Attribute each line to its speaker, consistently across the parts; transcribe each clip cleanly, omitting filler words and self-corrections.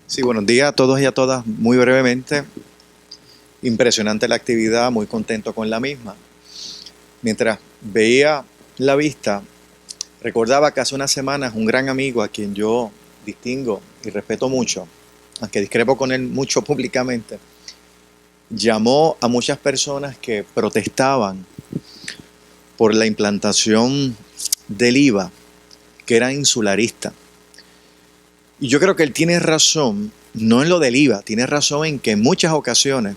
Speaker 1: Sí, buenos días a todos y a todas. Muy brevemente, impresionante la actividad, muy contento con la misma. Mientras veía la vista, recordaba que hace unas semanas un gran amigo a quien yo distingo y respeto mucho, aunque discrepo con él mucho públicamente, llamó a muchas personas que protestaban por la implantación del IVA, que eran insularistas. Y yo creo que él tiene razón, no en lo del IVA, tiene razón en que en muchas ocasiones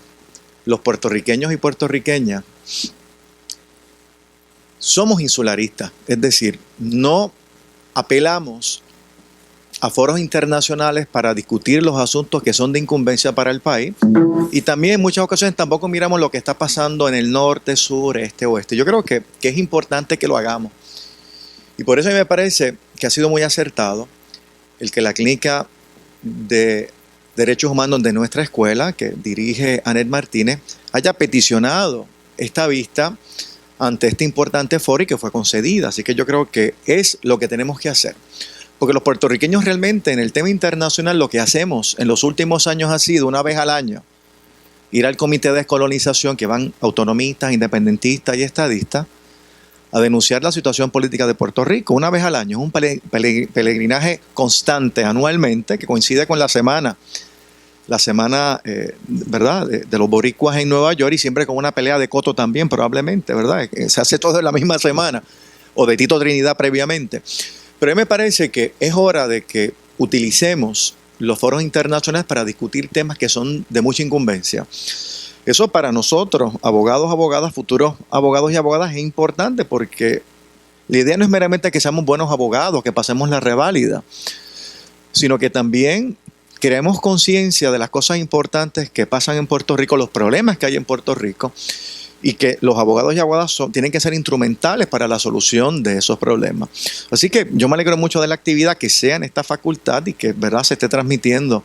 Speaker 1: los puertorriqueños y puertorriqueñas somos insularistas, es decir, no apelamos a foros internacionales para discutir los asuntos que son de incumbencia para el país y también en muchas ocasiones tampoco miramos lo que está pasando en el norte, sur, este, oeste. Yo creo que es importante que lo hagamos y por eso a mí me parece que ha sido muy acertado el que la Clínica de Derechos Humanos de nuestra escuela, que dirige Anet Martínez, haya peticionado esta vista ante este importante foro y que fue concedida. Así que yo creo que es lo que tenemos que hacer. Porque los puertorriqueños realmente en el tema internacional lo que hacemos en los últimos años ha sido una vez al año ir al Comité de Descolonización, que van autonomistas, independentistas y estadistas, a denunciar la situación política de Puerto Rico una vez al año. Es un peregrinaje constante anualmente que coincide con la semana ¿verdad? De los boricuas en Nueva York y siempre con una pelea de coto también probablemente, ¿verdad? Se hace todo en la misma semana o de Tito Trinidad previamente. Pero a mí me parece que es hora de que utilicemos los foros internacionales para discutir temas que son de mucha incumbencia. Eso para nosotros, abogados, abogadas, futuros abogados y abogadas, es importante porque la idea no es meramente que seamos buenos abogados, que pasemos la reválida, sino que también creemos conciencia de las cosas importantes que pasan en Puerto Rico, los problemas que hay en Puerto Rico, y que los abogados y abogadas tienen que ser instrumentales para la solución de esos problemas. Así que yo me alegro mucho de la actividad que sea en esta facultad y que ¿verdad? Se esté transmitiendo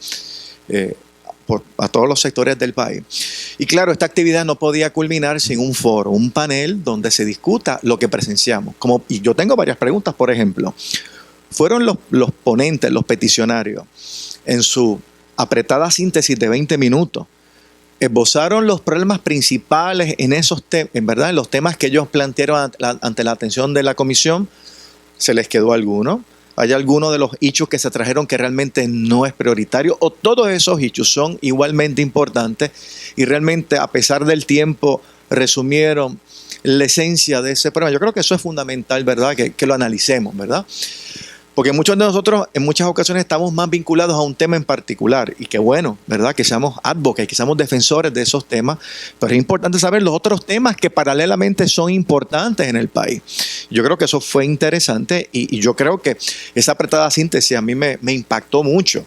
Speaker 1: a todos los sectores del país. Y claro, esta actividad no podía culminar sin un foro, un panel donde se discuta lo que presenciamos. Y yo tengo varias preguntas, por ejemplo. Fueron los ponentes, los peticionarios, en su apretada síntesis de 20 minutos, esbozaron los problemas principales en esos en verdad, en los temas que ellos plantearon ante la atención de la comisión. ¿Se les quedó alguno? ¿Hay alguno de los hechos que se trajeron que realmente no es prioritario? ¿O todos esos hechos son igualmente importantes y realmente a pesar del tiempo resumieron la esencia de ese problema? Yo creo que eso es fundamental, ¿verdad? Que lo analicemos, ¿verdad? Porque muchos de nosotros en muchas ocasiones estamos más vinculados a un tema en particular y qué bueno, ¿verdad? Que seamos advocates, que seamos defensores de esos temas, pero es importante saber los otros temas que paralelamente son importantes en el país. Yo creo que eso fue interesante y yo creo que esa apretada síntesis a mí me impactó mucho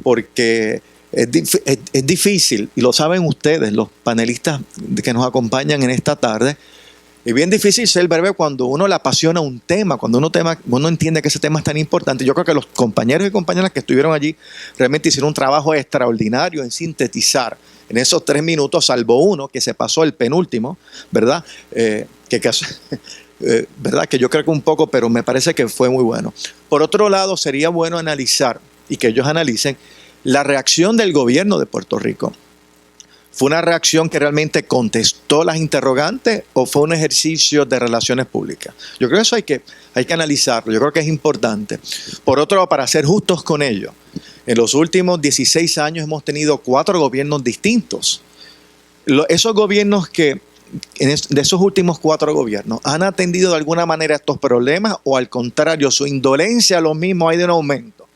Speaker 1: porque es difícil, y lo saben ustedes, los panelistas que nos acompañan en esta tarde. Es bien difícil ser breve cuando uno le apasiona un tema, cuando uno entiende que ese tema es tan importante. Yo creo que los compañeros y compañeras que estuvieron allí realmente hicieron un trabajo extraordinario en sintetizar en esos 3 minutos, salvo uno que se pasó el penúltimo, ¿verdad? ¿Verdad? Que yo creo que un poco, pero me parece que fue muy bueno. Por otro lado, sería bueno analizar y que ellos analicen la reacción del gobierno de Puerto Rico. ¿Fue una reacción que realmente contestó las interrogantes o fue un ejercicio de relaciones públicas? Yo creo que eso hay que analizarlo, yo creo que es importante. Por otro lado, para ser justos con ello, en los últimos 16 años hemos tenido 4 gobiernos distintos. Esos gobiernos de esos últimos 4 gobiernos, ¿han atendido de alguna manera estos problemas o al contrario, su indolencia a los mismos ha ido en aumento?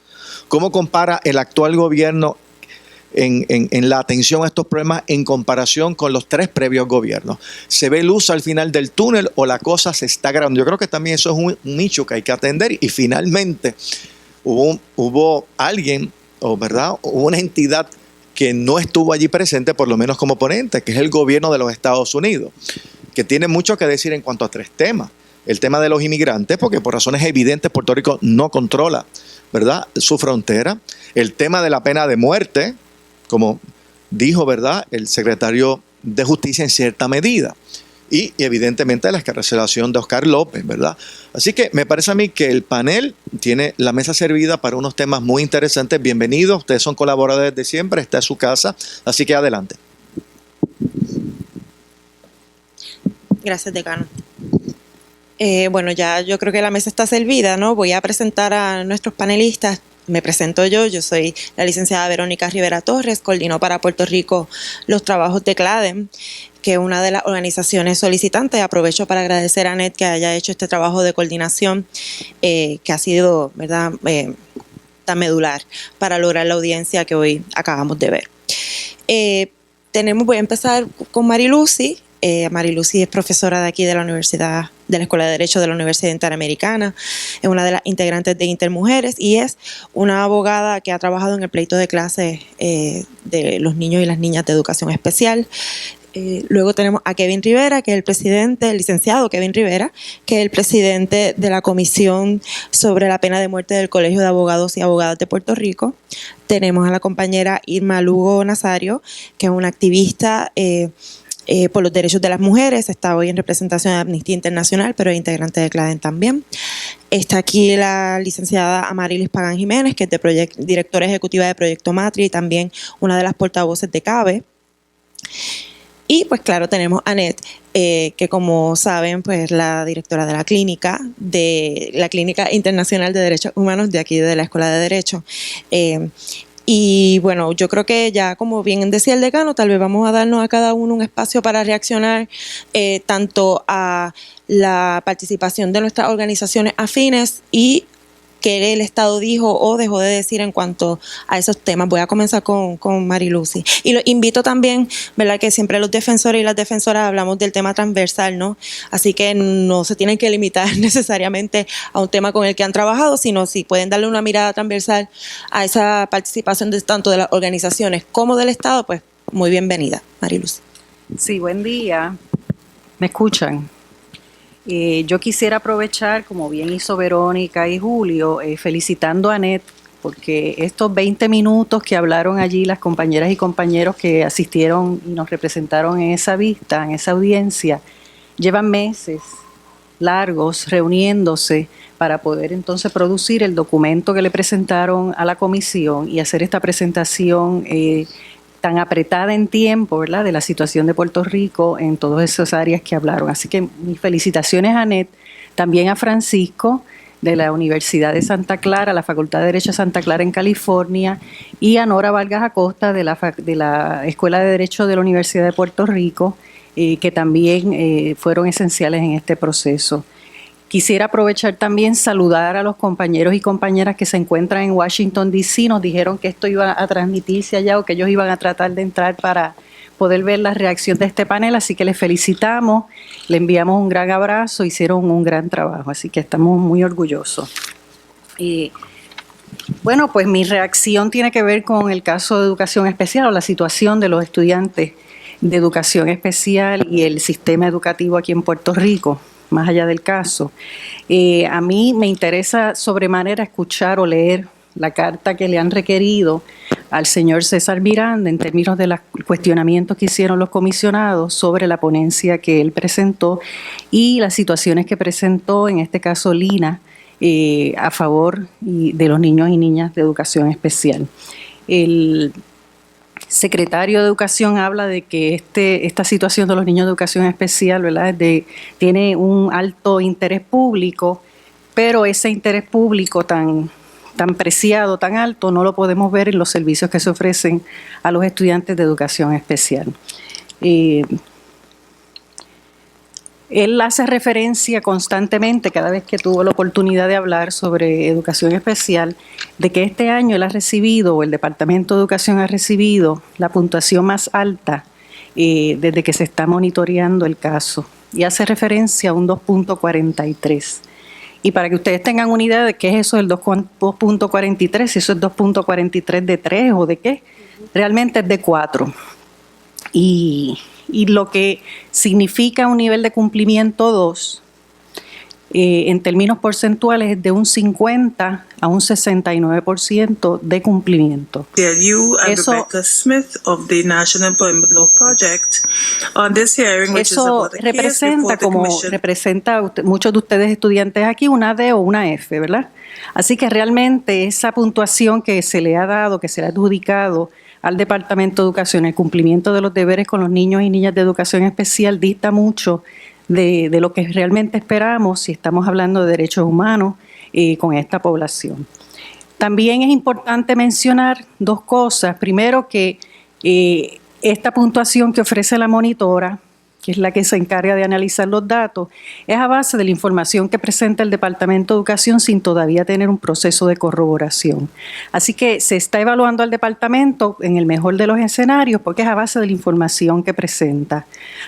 Speaker 1: ¿Cómo compara el actual gobierno en la atención a estos problemas en comparación con los 3 previos gobiernos? ¿Se ve luz al final del túnel o la cosa se está agravando? Yo creo que también eso es un nicho que hay que atender y finalmente hubo alguien, ¿verdad? Hubo una entidad que no estuvo allí presente, por lo menos como ponente, que es el gobierno de los Estados Unidos, que tiene mucho que decir en cuanto a 3 temas. El tema de los inmigrantes, porque por razones evidentes Puerto Rico no controla, ¿verdad?, su frontera. El tema de la pena de muerte, como dijo, ¿verdad?, el secretario de Justicia en cierta medida. y evidentemente la escarcelación de Oscar López, ¿verdad? Así que me parece a mí que el panel tiene la mesa servida para unos temas muy interesantes. Bienvenidos, ustedes son colaboradores de siempre, esta es su casa, así que adelante.
Speaker 2: Gracias, decano. Bueno, ya yo creo que la mesa está servida, ¿no? Voy a presentar a nuestros panelistas. Me presento yo soy la licenciada Verónica Rivera Torres, coordinó para Puerto Rico los trabajos de CLADEM, que es una de las organizaciones solicitantes. Aprovecho para agradecer a Annette que haya hecho este trabajo de coordinación, que ha sido, ¿verdad?, tan medular para lograr la audiencia que hoy acabamos de ver. Voy a empezar con Marilucy. Marilucy es profesora de aquí de la Universidad, de la Escuela de Derecho de la Universidad Interamericana, es una de las integrantes de Intermujeres y es una abogada que ha trabajado en el pleito de clases de los niños y las niñas de educación especial. Luego tenemos a Kevin Rivera, que es el presidente, el licenciado Kevin Rivera, que es el presidente de la Comisión sobre la Pena de Muerte del Colegio de Abogados y Abogadas de Puerto Rico. Tenemos a la compañera Irma Lugo Nazario, que es una activista por los derechos de las mujeres, está hoy en representación de Amnistía Internacional, pero es integrante de CLADEM también. Está aquí la licenciada Amarilis Pagán Jiménez, que es directora ejecutiva de Proyecto Matri y también una de las portavoces de CABE. Y pues claro, tenemos a Annette, que como saben, pues la directora de la Clínica Internacional de Derechos Humanos de aquí de la Escuela de Derecho. Y bueno, yo creo que ya, como bien decía el decano, tal vez vamos a darnos a cada uno un espacio para reaccionar tanto a la participación de nuestras organizaciones afines y qué el Estado dijo o dejó de decir en cuanto a esos temas. Voy a comenzar con Marilucy. Y lo invito también, ¿verdad?, que siempre los defensores y las defensoras hablamos del tema transversal, ¿no? Así que no se tienen que limitar necesariamente a un tema con el que han trabajado, sino si pueden darle una mirada transversal a esa participación de tanto de las organizaciones como del Estado, pues muy bienvenida, Marilucy.
Speaker 3: Sí, buen día. ¿Me escuchan? Yo quisiera aprovechar, como bien hizo Verónica y Julio, felicitando a Annette, porque estos 20 minutos que hablaron allí las compañeras y compañeros que asistieron y nos representaron en esa vista, en esa audiencia, llevan meses largos reuniéndose para poder entonces producir el documento que le presentaron a la comisión y hacer esta presentación tan apretada en tiempo, ¿verdad?, de la situación de Puerto Rico en todas esas áreas que hablaron. Así que mis felicitaciones a Annette, también a Francisco de la Universidad de Santa Clara, la Facultad de Derecho de Santa Clara en California, y a Nora Vargas Acosta de la Escuela de Derecho de la Universidad de Puerto Rico, que también fueron esenciales en este proceso. Quisiera aprovechar también saludar a los compañeros y compañeras que se encuentran en Washington, D.C. Nos dijeron que esto iba a transmitirse allá o que ellos iban a tratar de entrar para poder ver la reacción de este panel, así que les felicitamos, le enviamos un gran abrazo, hicieron un gran trabajo, así que estamos muy orgullosos. Y bueno, pues mi reacción tiene que ver con el caso de educación especial o la situación de los estudiantes de educación especial y el sistema educativo aquí en Puerto Rico. Más allá del caso. A mí me interesa sobremanera escuchar o leer la carta que le han requerido al señor César Miranda en términos de los cuestionamientos que hicieron los comisionados sobre la ponencia que él presentó y las situaciones que presentó, en este caso Lina, a favor de los niños y niñas de educación especial. El secretario de Educación habla de que esta situación de los niños de educación especial, ¿verdad?, tiene un alto interés público, pero ese interés público tan preciado, tan alto, no lo podemos ver en los servicios que se ofrecen a los estudiantes de educación especial. Él hace referencia constantemente, cada vez que tuvo la oportunidad de hablar sobre educación especial, de que este año él ha recibido, o el Departamento de Educación ha recibido, la puntuación más alta desde que se está monitoreando el caso. Y hace referencia a un 2.43. Y para que ustedes tengan una idea de qué es eso del 2.43, si eso es 2.43 de 3 o de qué, realmente es de 4. Y lo que significa un nivel de cumplimiento 2 en términos porcentuales es de un 50 a un 69% de cumplimiento.
Speaker 4: You and
Speaker 3: Eso,
Speaker 4: Rebecca Smith of the National Employment Law Project on this hearing, which is
Speaker 3: eso
Speaker 4: about the case
Speaker 3: representa,
Speaker 4: before the
Speaker 3: como
Speaker 4: commission.
Speaker 3: representa muchos de ustedes estudiantes aquí, una D o una F, ¿verdad? Así que realmente esa puntuación que se le ha dado, que se le ha adjudicado al Departamento de Educación, el cumplimiento de los deberes con los niños y niñas de educación especial dista mucho de lo que realmente esperamos si estamos hablando de derechos humanos con esta población. También es importante mencionar dos cosas. Primero, que esta puntuación que ofrece la monitora, que es la que se encarga de analizar los datos, es a base de la información que presenta el Departamento de Educación sin todavía tener un proceso de corroboración. Así que se está evaluando al departamento en el mejor de los escenarios porque es a base de la información que presenta.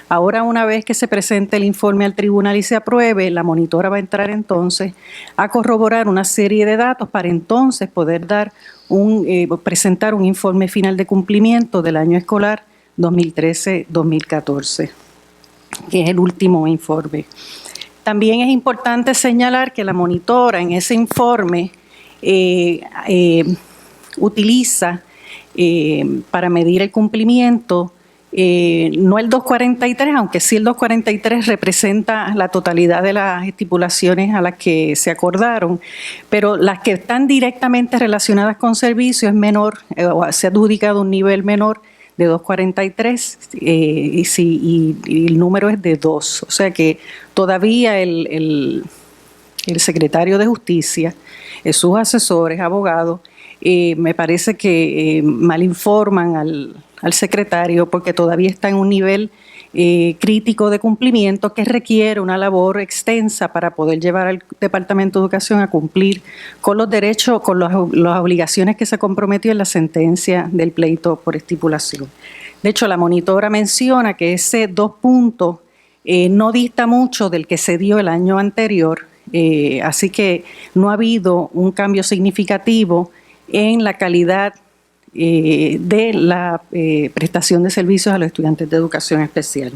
Speaker 3: Ahora, una vez que se presente el informe al tribunal y se apruebe, la monitora va a entrar entonces a corroborar una serie de datos para entonces poder presentar un informe final de cumplimiento del año escolar 2013-2014. Que es el último informe. También es importante señalar que la monitora en ese informe utiliza para medir el cumplimiento no el 243, aunque sí el 243 representa la totalidad de las estipulaciones a las que se acordaron, pero las que están directamente relacionadas con servicio es menor, se ha adjudicado un nivel menor de 243 y el número es de 2. O sea que todavía el secretario de Justicia, sus asesores, abogados, me parece que malinforman al secretario porque todavía está en un nivel crítico de cumplimiento que requiere una labor extensa para poder llevar al Departamento de Educación a cumplir con los derechos, con las obligaciones que se comprometió en la sentencia del pleito por estipulación. De hecho, la monitora menciona que ese 2 puntos no dista mucho del que se dio el año anterior, así que no ha habido un cambio significativo en la calidad de la prestación de servicios a los estudiantes de educación especial.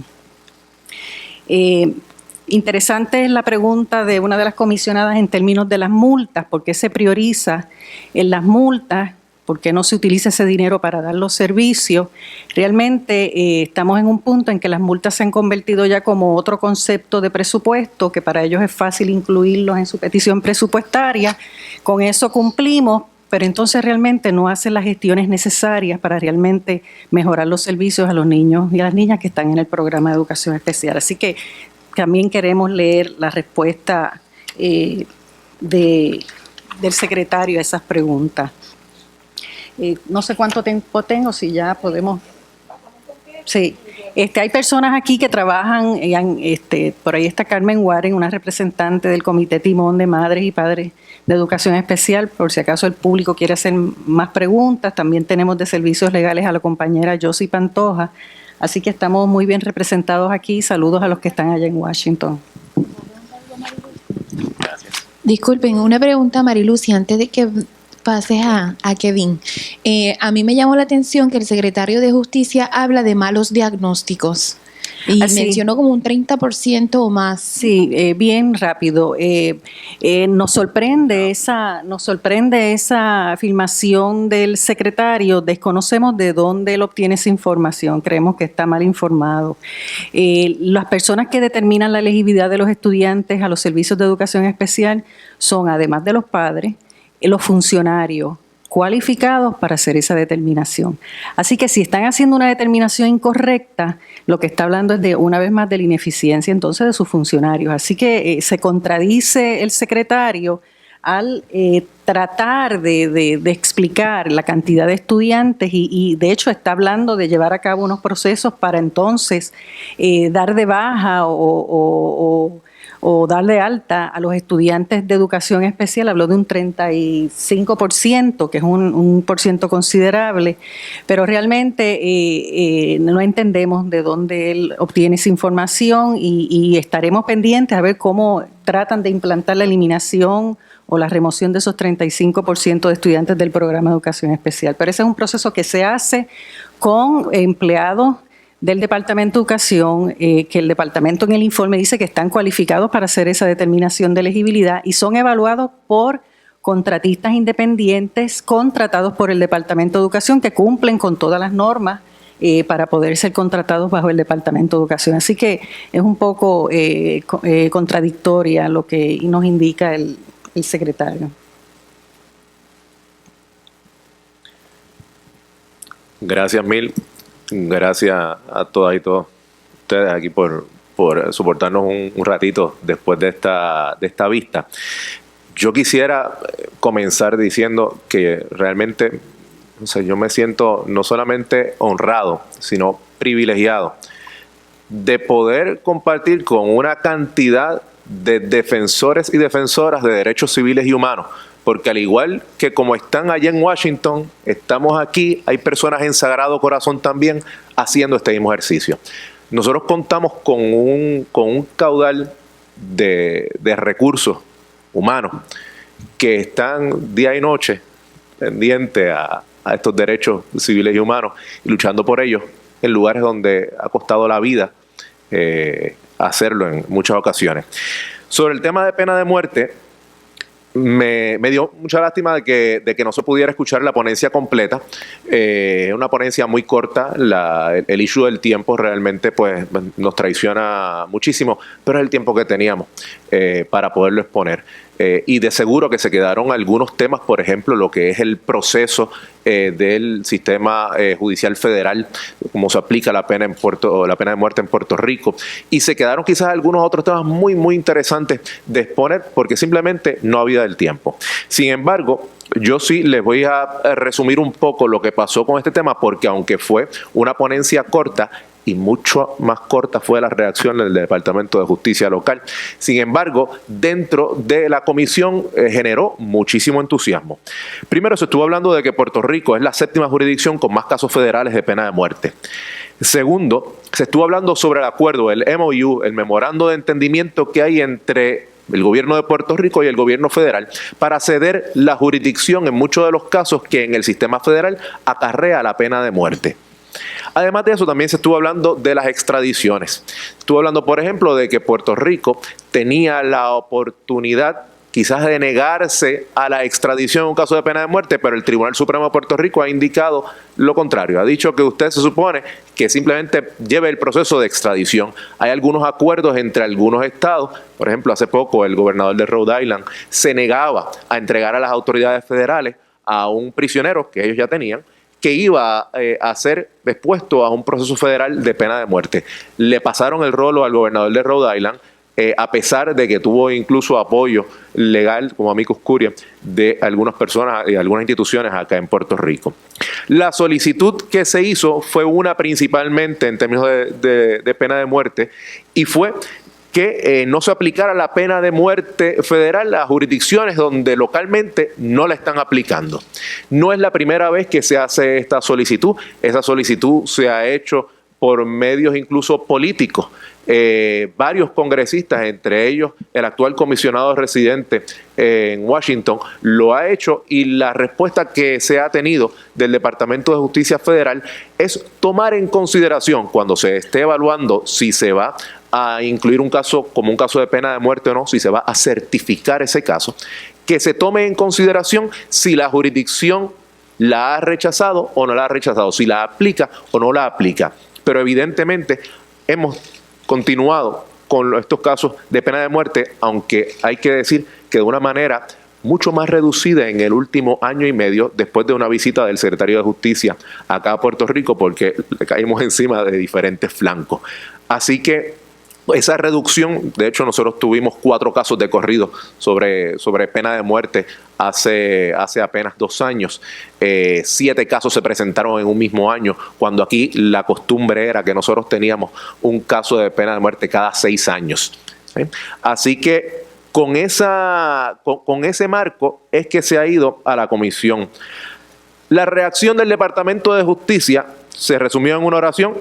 Speaker 3: Interesante es la pregunta de una de las comisionadas en términos de las multas, ¿por qué se prioriza en las multas? ¿Por qué no se utiliza ese dinero para dar los servicios? Realmente estamos en un punto en que las multas se han convertido ya como otro concepto de presupuesto, que para ellos es fácil incluirlos en su petición presupuestaria. Con eso cumplimos, pero entonces realmente no hacen las gestiones necesarias para realmente mejorar los servicios a los niños y a las niñas que están en el programa de educación especial. Así que también queremos leer la respuesta del secretario a esas preguntas. No sé cuánto tiempo tengo, si ya podemos... Sí, hay personas aquí que trabajan, por ahí está Carmen Warren, una representante del Comité Timón de Madres y Padres de Educación Especial, por si acaso el público quiere hacer más preguntas. También tenemos de servicios legales a la compañera Josie Pantoja, así que estamos muy bien representados aquí. Saludos a los que están allá en Washington.
Speaker 5: Disculpen, una pregunta, Marilucy, antes de que pases a Kevin. A mí me llamó la atención que el secretario de Justicia habla de malos diagnósticos y mencionó como un 30% o más. Sí,
Speaker 3: bien rápido. Nos sorprende esa afirmación del secretario. Desconocemos de dónde él obtiene esa información. Creemos que está mal informado. Las personas que determinan la elegibilidad de los estudiantes a los servicios de educación especial son, además de los padres, los funcionarios cualificados para hacer esa determinación. Así que si están haciendo una determinación incorrecta, lo que está hablando es de, una vez más, de la ineficiencia entonces de sus funcionarios. Así que se contradice el secretario al tratar de explicar la cantidad de estudiantes y de hecho está hablando de llevar a cabo unos procesos para entonces dar de baja o darle alta a los estudiantes de educación especial. Habló de un 35%, que es un por ciento considerable, pero realmente no entendemos de dónde él obtiene esa información y estaremos pendientes a ver cómo tratan de implantar la eliminación o la remoción de esos 35% de estudiantes del programa de educación especial. Pero ese es un proceso que se hace con empleados del Departamento de Educación, que el departamento en el informe dice que están cualificados para hacer esa determinación de elegibilidad y son evaluados por contratistas independientes contratados por el Departamento de Educación que cumplen con todas las normas para poder ser contratados bajo el Departamento de Educación. Así que es un poco contradictoria lo que nos indica el secretario.
Speaker 6: Gracias, Mil. Gracias a todas y todos ustedes aquí por soportarnos un ratito después de esta vista. Yo quisiera comenzar diciendo que realmente, o sea, yo me siento no solamente honrado, sino privilegiado de poder compartir con una cantidad de defensores y defensoras de derechos civiles y humanos, porque al igual que como están allá en Washington, estamos aquí, hay personas en Sagrado Corazón también haciendo este mismo ejercicio. Nosotros contamos con un caudal de recursos humanos que están día y noche pendientes a estos derechos civiles y humanos y luchando por ellos en lugares donde ha costado la vida hacerlo en muchas ocasiones. Sobre el tema de pena de muerte, me dio mucha lástima de que no se pudiera escuchar la ponencia completa. Una ponencia muy corta, el issue del tiempo realmente pues nos traiciona muchísimo, pero es el tiempo que teníamos para poderlo exponer. Y de seguro que se quedaron algunos temas, por ejemplo, lo que es el proceso del sistema judicial federal, cómo se aplica la pena de muerte en Puerto Rico, y se quedaron quizás algunos otros temas muy, muy interesantes de exponer, porque simplemente no había el tiempo. Sin embargo, yo sí les voy a resumir un poco lo que pasó con este tema, porque aunque fue una ponencia corta, y mucho más corta fue la reacción del Departamento de Justicia local. Sin embargo, dentro de la comisión generó muchísimo entusiasmo. Primero, se estuvo hablando de que Puerto Rico es la 7ª jurisdicción con más casos federales de pena de muerte. Segundo, se estuvo hablando sobre el acuerdo, el MOU, el memorando de entendimiento que hay entre el gobierno de Puerto Rico y el gobierno federal para ceder la jurisdicción en muchos de los casos que en el sistema federal acarrea la pena de muerte. Además de eso, también se estuvo hablando de las extradiciones. Estuvo hablando, por ejemplo, de que Puerto Rico tenía la oportunidad quizás de negarse a la extradición en un caso de pena de muerte, pero el Tribunal Supremo de Puerto Rico ha indicado lo contrario. Ha dicho que usted se supone que simplemente lleve el proceso de extradición. Hay algunos acuerdos entre algunos estados. Por ejemplo, hace poco el gobernador de Rhode Island se negaba a entregar a las autoridades federales a un prisionero que ellos ya tenían, que iba a ser expuesto a un proceso federal de pena de muerte. Le pasaron el rolo al gobernador de Rhode Island, a pesar de que tuvo incluso apoyo legal, como amicus curiae, de algunas personas y algunas instituciones acá en Puerto Rico. La solicitud que se hizo fue una principalmente en términos de pena de muerte, y fue que no se aplicara la pena de muerte federal a jurisdicciones donde localmente no la están aplicando. No es la primera vez que se hace esta solicitud. Esa solicitud se ha hecho por medios incluso políticos. Varios congresistas, entre ellos el actual comisionado residente en Washington, lo ha hecho, y la respuesta que se ha tenido del Departamento de Justicia Federal es tomar en consideración, cuando se esté evaluando si se va a incluir un caso como un caso de pena de muerte o no, si se va a certificar ese caso, que se tome en consideración si la jurisdicción la ha rechazado o no la ha rechazado, si la aplica o no la aplica. Pero evidentemente hemos continuado con estos casos de pena de muerte, aunque hay que decir que de una manera mucho más reducida en el último año y medio, después de una visita del secretario de Justicia acá a Puerto Rico, porque le caímos encima de diferentes flancos. Así que esa reducción, de hecho nosotros tuvimos 4 casos de corrido sobre pena de muerte hace apenas 2 años. 7 casos se presentaron en un mismo año, cuando aquí la costumbre era que nosotros teníamos un caso de pena de muerte cada 6 años. ¿Sí? Así que con ese marco es que se ha ido a la comisión. La reacción del Departamento de Justicia se resumió en una oración: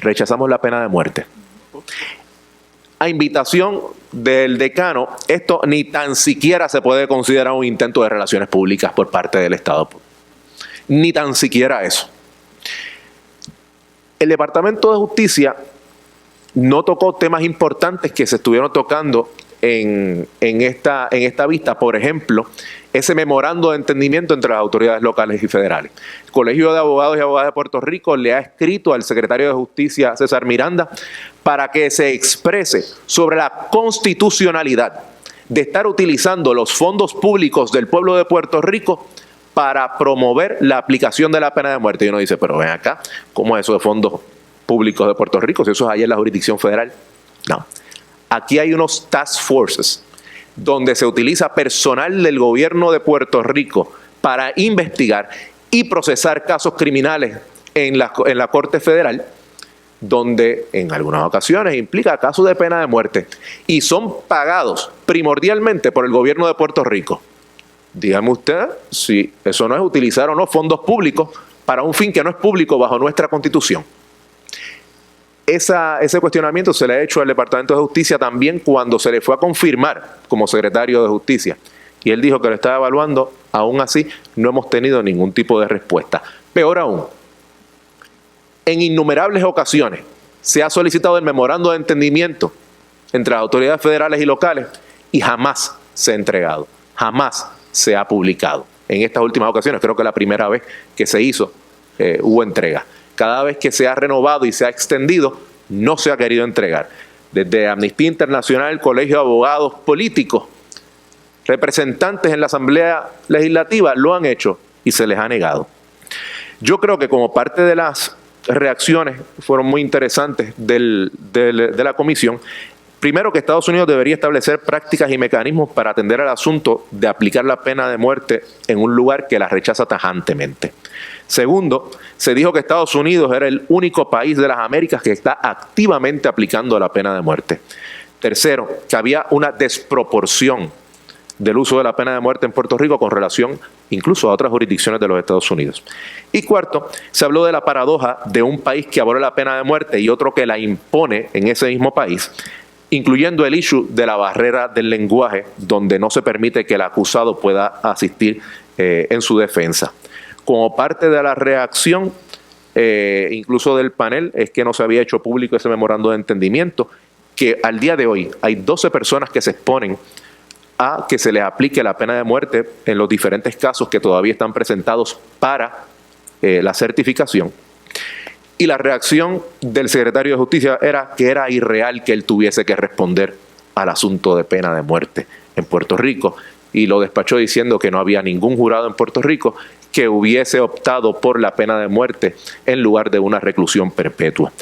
Speaker 6: rechazamos la pena de muerte. A invitación del decano, esto ni tan siquiera se puede considerar un intento de relaciones públicas por parte del Estado. Ni tan siquiera eso. El Departamento de Justicia no tocó temas importantes que se estuvieron tocando en esta vista. Por ejemplo, ese memorando de entendimiento entre las autoridades locales y federales. El Colegio de Abogados y Abogadas de Puerto Rico le ha escrito al secretario de Justicia, César Miranda, para que se exprese sobre la constitucionalidad de estar utilizando los fondos públicos del pueblo de Puerto Rico para promover la aplicación de la pena de muerte. Y uno dice, pero ven acá, ¿cómo es eso de fondos públicos de Puerto Rico? Si eso es allá en la jurisdicción federal. No. Aquí hay unos task forces donde se utiliza personal del gobierno de Puerto Rico para investigar y procesar casos criminales en la Corte Federal, donde en algunas ocasiones implica casos de pena de muerte y son pagados primordialmente por el gobierno de Puerto Rico. Dígame usted si eso no es utilizar o no fondos públicos para un fin que no es público bajo nuestra Constitución. Ese cuestionamiento se le ha hecho al Departamento de Justicia también cuando se le fue a confirmar como secretario de Justicia. Y él dijo que lo estaba evaluando. Aún así, no hemos tenido ningún tipo de respuesta. Peor aún, en innumerables ocasiones se ha solicitado el memorando de entendimiento entre las autoridades federales y locales y jamás se ha entregado, jamás se ha publicado. En estas últimas ocasiones, creo que la primera vez que se hizo, hubo entrega. Cada vez que se ha renovado y se ha extendido, no se ha querido entregar. Desde Amnistía Internacional, Colegio de Abogados, políticos, representantes en la Asamblea Legislativa lo han hecho y se les ha negado. Yo creo que como parte de las reacciones fueron muy interesantes de la comisión, primero que Estados Unidos debería establecer prácticas y mecanismos para atender al asunto de aplicar la pena de muerte en un lugar que la rechaza tajantemente. Segundo, se dijo que Estados Unidos era el único país de las Américas que está activamente aplicando la pena de muerte. Tercero, que había una desproporción del uso de la pena de muerte en Puerto Rico con relación incluso a otras jurisdicciones de los Estados Unidos. Y cuarto, se habló de la paradoja de un país que abole la pena de muerte y otro que la impone en ese mismo país, incluyendo el issue de la barrera del lenguaje, donde no se permite que el acusado pueda asistir en su defensa. Como parte de la reacción, incluso del panel, es que no se había hecho público ese memorando de entendimiento, que al día de hoy hay 12 personas que se exponen a que se les aplique la pena de muerte en los diferentes casos que todavía están presentados para la certificación. Y la reacción del secretario de Justicia era que era irreal que él tuviese que responder al asunto de pena de muerte en Puerto Rico, y lo despachó diciendo que no había ningún jurado en Puerto Rico que hubiese optado por la pena de muerte en lugar de una reclusión perpetua.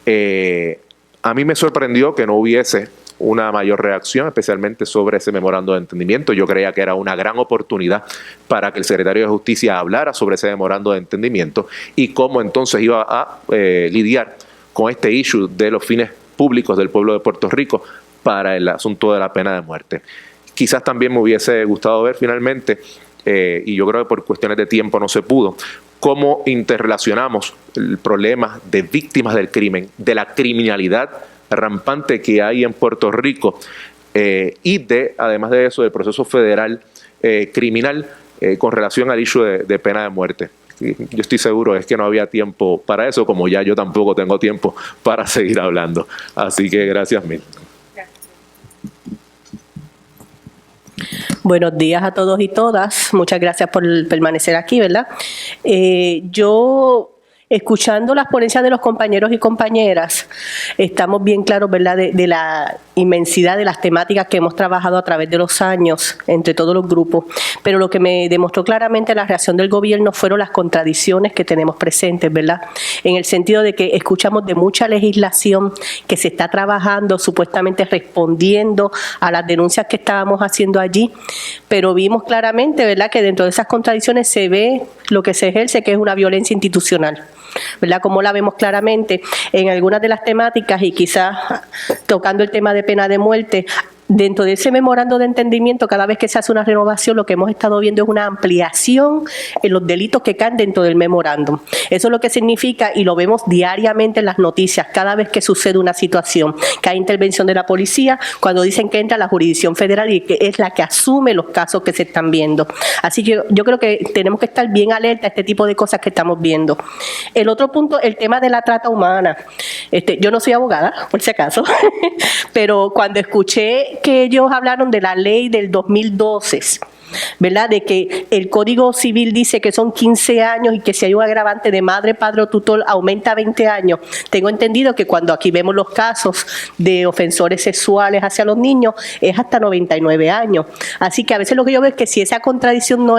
Speaker 6: A mí me sorprendió que no hubiese una mayor reacción, especialmente sobre ese memorando de entendimiento. Yo creía que era una gran oportunidad para que el secretario de Justicia hablara sobre ese memorando de entendimiento y cómo entonces iba a lidiar con este issue de los fines públicos del pueblo de Puerto Rico para el asunto de la pena de muerte. Quizás también me hubiese gustado ver finalmente, y yo creo que por cuestiones de tiempo no se pudo, cómo interrelacionamos el problema de víctimas del crimen, de la criminalidad rampante que hay en Puerto Rico y además de eso, del proceso federal criminal con relación al issue de pena de muerte. Yo estoy seguro es que no había tiempo para eso, como ya yo tampoco tengo tiempo para seguir hablando. Así que gracias mil.
Speaker 7: Buenos días a todos y todas. Muchas gracias por permanecer aquí, ¿verdad? Yo, escuchando las ponencias de los compañeros y compañeras, estamos bien claros, ¿verdad?, de la inmensidad de las temáticas que hemos trabajado a través de los años entre todos los grupos. Pero lo que me demostró claramente la reacción del gobierno fueron las contradicciones que tenemos presentes, ¿verdad? En el sentido de que escuchamos de mucha legislación que se está trabajando, supuestamente respondiendo a las denuncias que estábamos haciendo allí, pero vimos claramente, ¿verdad?, que dentro de esas contradicciones se ve lo que se ejerce, que es una violencia institucional, ¿verdad? Como la vemos claramente en algunas de las temáticas, y quizás tocando el tema de pena de muerte, Dentro de ese memorando de entendimiento, cada vez que se hace una renovación, lo que hemos estado viendo es una ampliación en los delitos que caen dentro del memorándum. Eso es lo que significa, y lo vemos diariamente en las noticias, cada vez que sucede una situación, que hay intervención de la policía, cuando dicen que entra la jurisdicción federal y que es la que asume los casos que se están viendo. Así que yo creo que tenemos que estar bien alerta a este tipo de cosas que estamos viendo. El otro punto, el tema de la trata humana. Yo no soy abogada, por si acaso, pero cuando escuché que ellos hablaron de la ley del 2012, ¿verdad? De que el Código Civil dice que son 15 años y que si hay un agravante de madre, padre o tutor aumenta a 20 años. Tengo entendido que cuando aquí vemos los casos de ofensores sexuales hacia los niños es hasta 99 años. Así que a veces lo que yo veo es que si esa contradicción no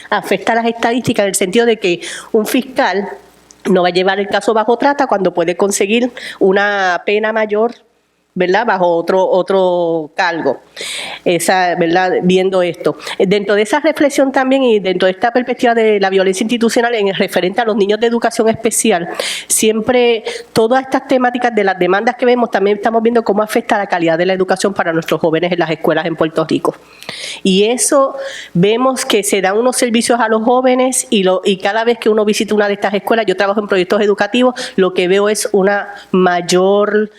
Speaker 7: afecta a las estadísticas en el sentido de que un fiscal no va a llevar el caso bajo trata cuando puede conseguir una pena mayor, ¿verdad? Bajo otro cargo. ¿Verdad? Viendo esto. Dentro de esa reflexión también y dentro de esta perspectiva de la violencia institucional en referente a los niños de educación especial, siempre todas estas temáticas de las demandas que vemos, también estamos viendo cómo afecta la calidad de la educación para nuestros jóvenes en las escuelas en Puerto Rico. Y eso vemos que se dan unos servicios a los jóvenes y cada vez que uno visita una de estas escuelas, yo trabajo en proyectos educativos, lo que veo es una mayor...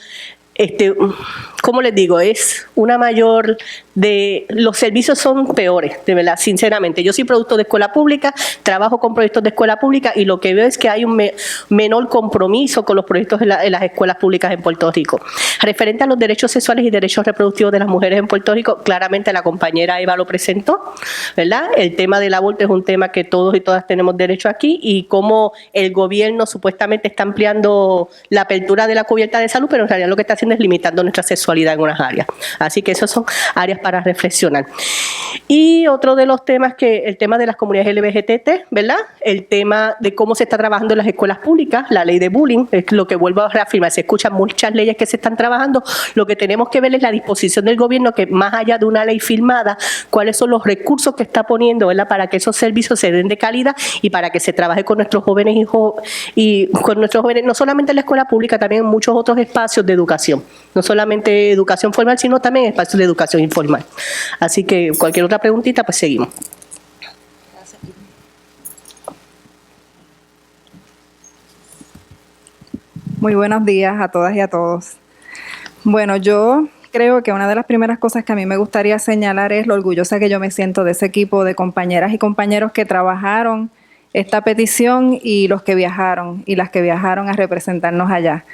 Speaker 7: ¿cómo les digo? Es una mayor los servicios son peores, de verdad, sinceramente. Yo soy producto de escuela pública, trabajo con proyectos de escuela pública y lo que veo es que hay un menor compromiso con los proyectos en las escuelas públicas en Puerto Rico. Referente a los derechos sexuales y derechos reproductivos de las mujeres en Puerto Rico, claramente la compañera Eva lo presentó, ¿verdad? El tema del aborto es un tema que todos y todas tenemos derecho aquí y cómo el gobierno supuestamente está ampliando la apertura de la cubierta de salud, pero en realidad lo que está haciendo es limitando nuestra sexualidad en unas áreas. Así que esas son áreas para reflexionar. Y otro de los temas el tema de las comunidades LGBT, ¿verdad? El tema de cómo se está trabajando en las escuelas públicas, la ley de bullying, es lo que vuelvo a reafirmar, se escuchan muchas leyes que se están trabajando, lo que tenemos que ver es la disposición del gobierno que más allá de una ley firmada, cuáles son los recursos que está poniendo, ¿verdad? Para que esos servicios se den de calidad y para que se trabaje con nuestros jóvenes y con nuestros jóvenes, no solamente en la escuela pública, también en muchos otros espacios de educación, no solamente educación formal, sino también espacios de educación informal. Así que cualquier otra preguntita, pues seguimos.
Speaker 8: Muy buenos días a todas y a todos. Bueno, yo creo que una de las primeras cosas que a mí me gustaría señalar es lo orgullosa que yo me siento de ese equipo de compañeras y compañeros que trabajaron esta petición y los que viajaron y las que viajaron a representarnos allá.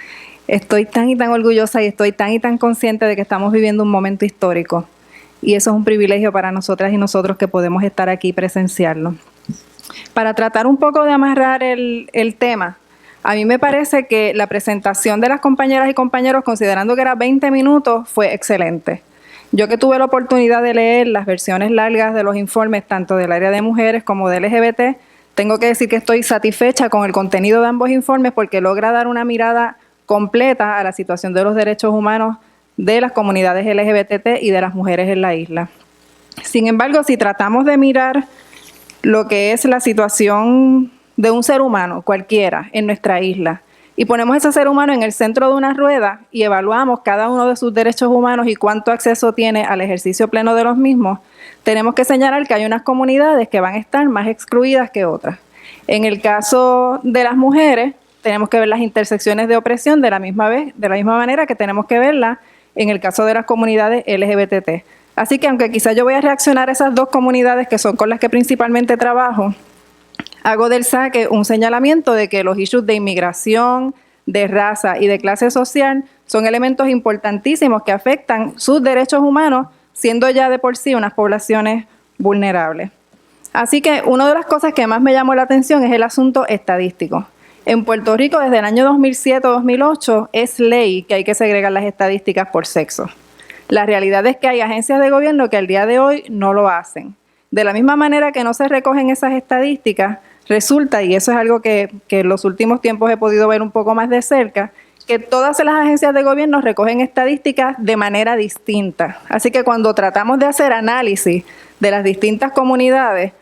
Speaker 8: Estoy tan y tan orgullosa y estoy tan y tan consciente de que estamos viviendo un momento histórico y eso es un privilegio para nosotras y nosotros que podemos estar aquí y presenciarlo. Para tratar un poco de amarrar el tema, a mí me parece que la presentación de las compañeras y compañeros, considerando que era 20 minutos, fue excelente. Yo que tuve la oportunidad de leer las versiones largas de los informes, tanto del área de mujeres como de LGBT, tengo que decir que estoy satisfecha con el contenido de ambos informes porque logra dar una mirada completa a la situación de los derechos humanos de las comunidades LGBT y de las mujeres en la isla. Sin embargo, si tratamos de mirar lo que es la situación de un ser humano cualquiera en nuestra isla y ponemos ese ser humano en el centro de una rueda y evaluamos cada uno de sus derechos humanos y cuánto acceso tiene al ejercicio pleno de los mismos, tenemos que señalar que hay unas comunidades que van a estar más excluidas que otras. En el caso de las mujeres, tenemos que ver las intersecciones de opresión de la misma manera que tenemos que verlas en el caso de las comunidades LGBT. Así que aunque quizás yo voy a reaccionar a esas dos comunidades que son con las que principalmente trabajo, hago del saque un señalamiento de que los issues de inmigración, de raza y de clase social son elementos importantísimos que afectan sus derechos humanos, siendo ya de por sí unas poblaciones vulnerables. Así que una de las cosas que más me llamó la atención es el asunto estadístico. En Puerto Rico, desde el año 2007 o 2008, es ley que hay que segregar las estadísticas por sexo. La realidad es que hay agencias de gobierno que al día de hoy no lo hacen. De la misma manera que no se recogen esas estadísticas, resulta, y eso es algo que en los últimos tiempos he podido ver un poco más de cerca, que todas las agencias de gobierno recogen estadísticas de manera distinta. Así que cuando tratamos de hacer análisis de las distintas comunidades,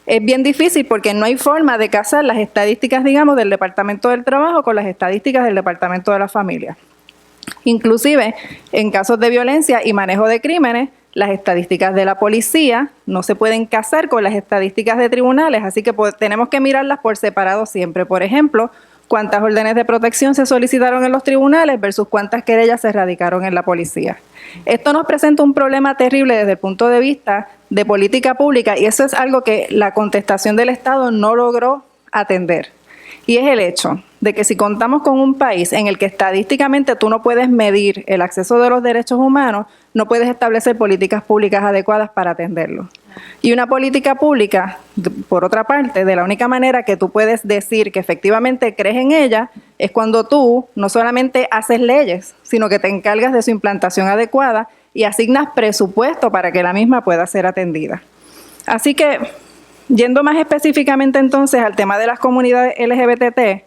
Speaker 8: es bien difícil porque no hay forma de casar las estadísticas, digamos, del Departamento del Trabajo con las estadísticas del Departamento de la Familia. Inclusive, en casos de violencia y manejo de crímenes, las estadísticas de la policía no se pueden casar con las estadísticas de tribunales, así que tenemos que mirarlas por separado siempre. Por ejemplo, cuántas órdenes de protección se solicitaron en los tribunales versus cuántas querellas se radicaron en la policía. Esto nos presenta un problema terrible desde el punto de vista de política pública, y eso es algo que la contestación del Estado no logró atender. Y es el hecho de que si contamos con un país en el que estadísticamente tú no puedes medir el acceso de los derechos humanos, no puedes establecer políticas públicas adecuadas para atenderlo. Y una política pública, por otra parte, de la única manera que tú puedes decir que efectivamente crees en ella es cuando tú no solamente haces leyes, sino que te encargas de su implantación adecuada y asignas presupuesto para que la misma pueda ser atendida. Así que, yendo más específicamente entonces al tema de las comunidades LGBT,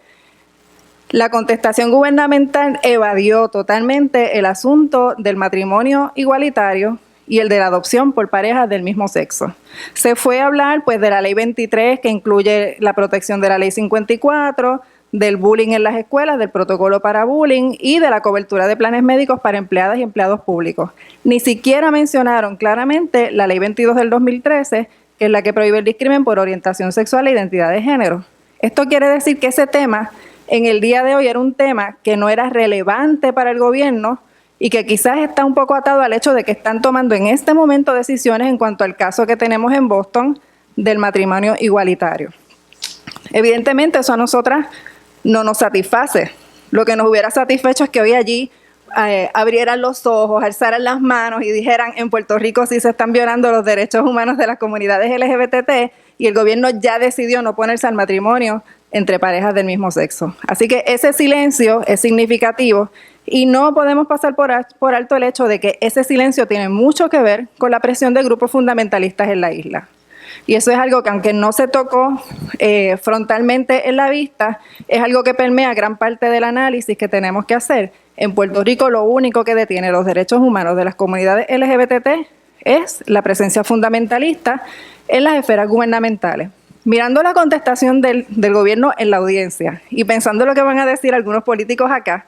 Speaker 8: la contestación gubernamental evadió totalmente el asunto del matrimonio igualitario y el de la adopción por parejas del mismo sexo. Se fue a hablar pues de la Ley 23, que incluye la protección de la Ley 54, del bullying en las escuelas, del protocolo para bullying y de la cobertura de planes médicos para empleadas y empleados públicos. Ni siquiera mencionaron claramente la Ley 22 del 2013, que es la que prohíbe el discrimen por orientación sexual e identidad de género. Esto quiere decir que ese tema en el día de hoy era un tema que no era relevante para el gobierno y que quizás está un poco atado al hecho de que están tomando en este momento decisiones en cuanto al caso que tenemos en Boston del matrimonio igualitario. Evidentemente eso a nosotras no nos satisface. Lo que nos hubiera satisfecho es que hoy allí abrieran los ojos, alzaran las manos y dijeran: en Puerto Rico sí se están violando los derechos humanos de las comunidades LGBT y el gobierno ya decidió no ponerse al matrimonio entre parejas del mismo sexo. Así que ese silencio es significativo y no podemos pasar por alto el hecho de que ese silencio tiene mucho que ver con la presión de grupos fundamentalistas en la isla. Y eso es algo que, aunque no se tocó frontalmente en la vista, es algo que permea gran parte del análisis que tenemos que hacer. En Puerto Rico lo único que detiene los derechos humanos de las comunidades LGBT es la presencia fundamentalista en las esferas gubernamentales. Mirando la contestación del gobierno en la audiencia y pensando lo que van a decir algunos políticos acá,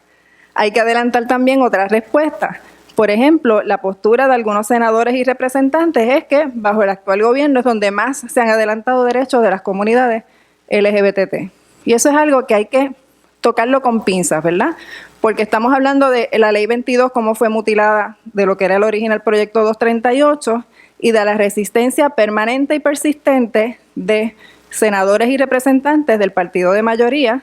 Speaker 8: hay que adelantar también otras respuestas. Por ejemplo, la postura de algunos senadores y representantes es que bajo el actual gobierno es donde más se han adelantado derechos de las comunidades LGBT. Y eso es algo que hay que tocarlo con pinzas, ¿verdad? Porque estamos hablando de la Ley 22, cómo fue mutilada de lo que era el original proyecto 238 y de la resistencia permanente y persistente de senadores y representantes del partido de mayoría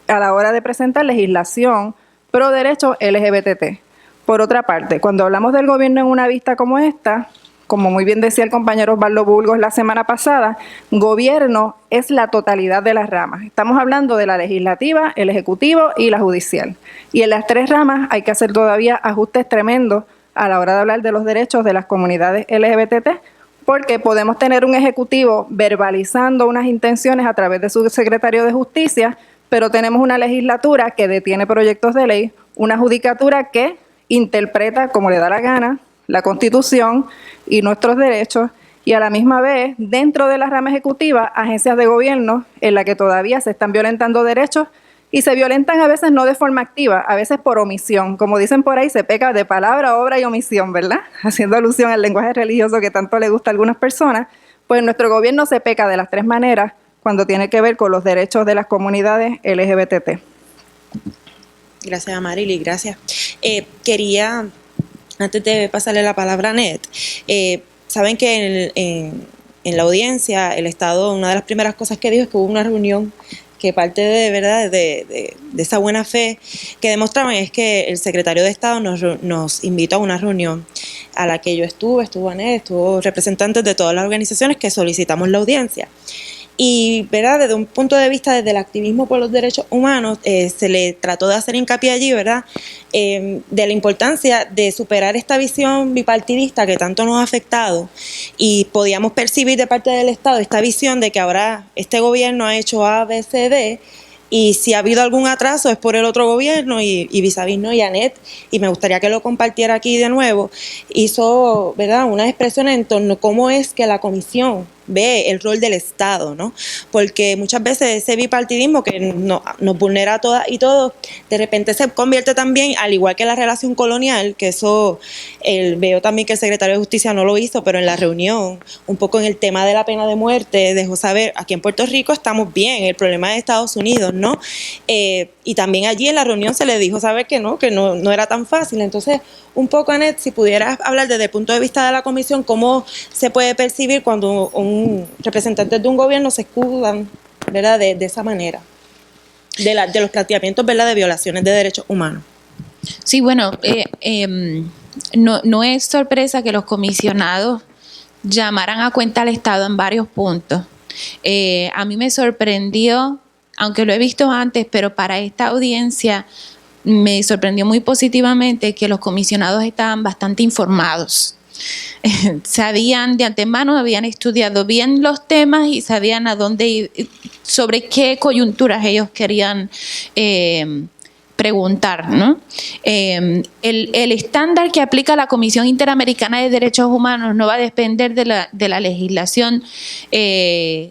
Speaker 8: a la hora de presentar legislación pro derechos LGBT. Por otra parte, cuando hablamos del gobierno en una vista como esta, como muy bien decía el compañero Osvaldo Burgos la semana pasada, gobierno es la totalidad de las ramas. Estamos hablando de la legislativa, el ejecutivo y la judicial. Y en las tres ramas hay que hacer todavía ajustes tremendos a la hora de hablar de los derechos de las comunidades LGBT, porque podemos tener un ejecutivo verbalizando unas intenciones a través de su secretario de Justicia, pero tenemos una legislatura que detiene proyectos de ley, una judicatura que interpreta como le da la gana la Constitución y nuestros derechos, y a la misma vez, dentro de la rama ejecutiva, agencias de gobierno en la que todavía se están violentando derechos y se violentan a veces no de forma activa, a veces por omisión. Como dicen por ahí, se peca de palabra, obra y omisión, ¿verdad? Haciendo alusión al lenguaje religioso que tanto le gusta a algunas personas, pues nuestro gobierno se peca de las tres maneras cuando tiene que ver con los derechos de las comunidades LGBT.
Speaker 2: Gracias, Amarili, gracias. Quería, antes de pasarle la palabra a Anet, saben que en la audiencia el Estado, una de las primeras cosas que dijo es que hubo una reunión que parte de verdad de esa buena fe que demostraban es que el secretario de Estado nos invitó a una reunión a la que yo estuvo Anet, estuvo representantes de todas las organizaciones que solicitamos la audiencia. Y, ¿verdad?, desde un punto de vista, desde el activismo por los derechos humanos, se le trató de hacer hincapié allí, ¿verdad?, de la importancia de superar esta visión bipartidista que tanto nos ha afectado, y podíamos percibir de parte del Estado esta visión de que ahora este gobierno ha hecho A, B, C, D, y si ha habido algún atraso es por el otro gobierno y vis a vis, ¿no? Y Anet, y me gustaría que lo compartiera aquí de nuevo, hizo, ¿verdad?, unas expresiones en torno a cómo es que la comisión, ve el rol del Estado, ¿no? Porque muchas veces ese bipartidismo que nos vulnera a todas y todos, de repente se convierte también, al igual que la relación colonial, que eso veo también que el secretario de Justicia no lo hizo, pero en la reunión, un poco en el tema de la pena de muerte, dejó saber, aquí en Puerto Rico estamos bien, el problema es Estados Unidos, ¿no? Y también allí en la reunión se le dijo saber que no era tan fácil. Entonces, un poco, Annette, si pudieras hablar desde el punto de vista de la comisión, cómo se puede percibir cuando un representante de un gobierno se escudan, ¿verdad?, de esa manera, de los planteamientos, ¿verdad?, de violaciones de derechos humanos.
Speaker 5: Sí, bueno, no es sorpresa que los comisionados llamaran a cuenta al Estado en varios puntos. A mí me sorprendió, aunque lo he visto antes, pero para esta audiencia me sorprendió muy positivamente que los comisionados estaban bastante informados. Sabían de antemano, habían estudiado bien los temas y sabían a dónde ir, sobre qué coyunturas ellos querían preguntar, ¿no? El estándar que aplica la Comisión Interamericana de Derechos Humanos no va a depender de la legislación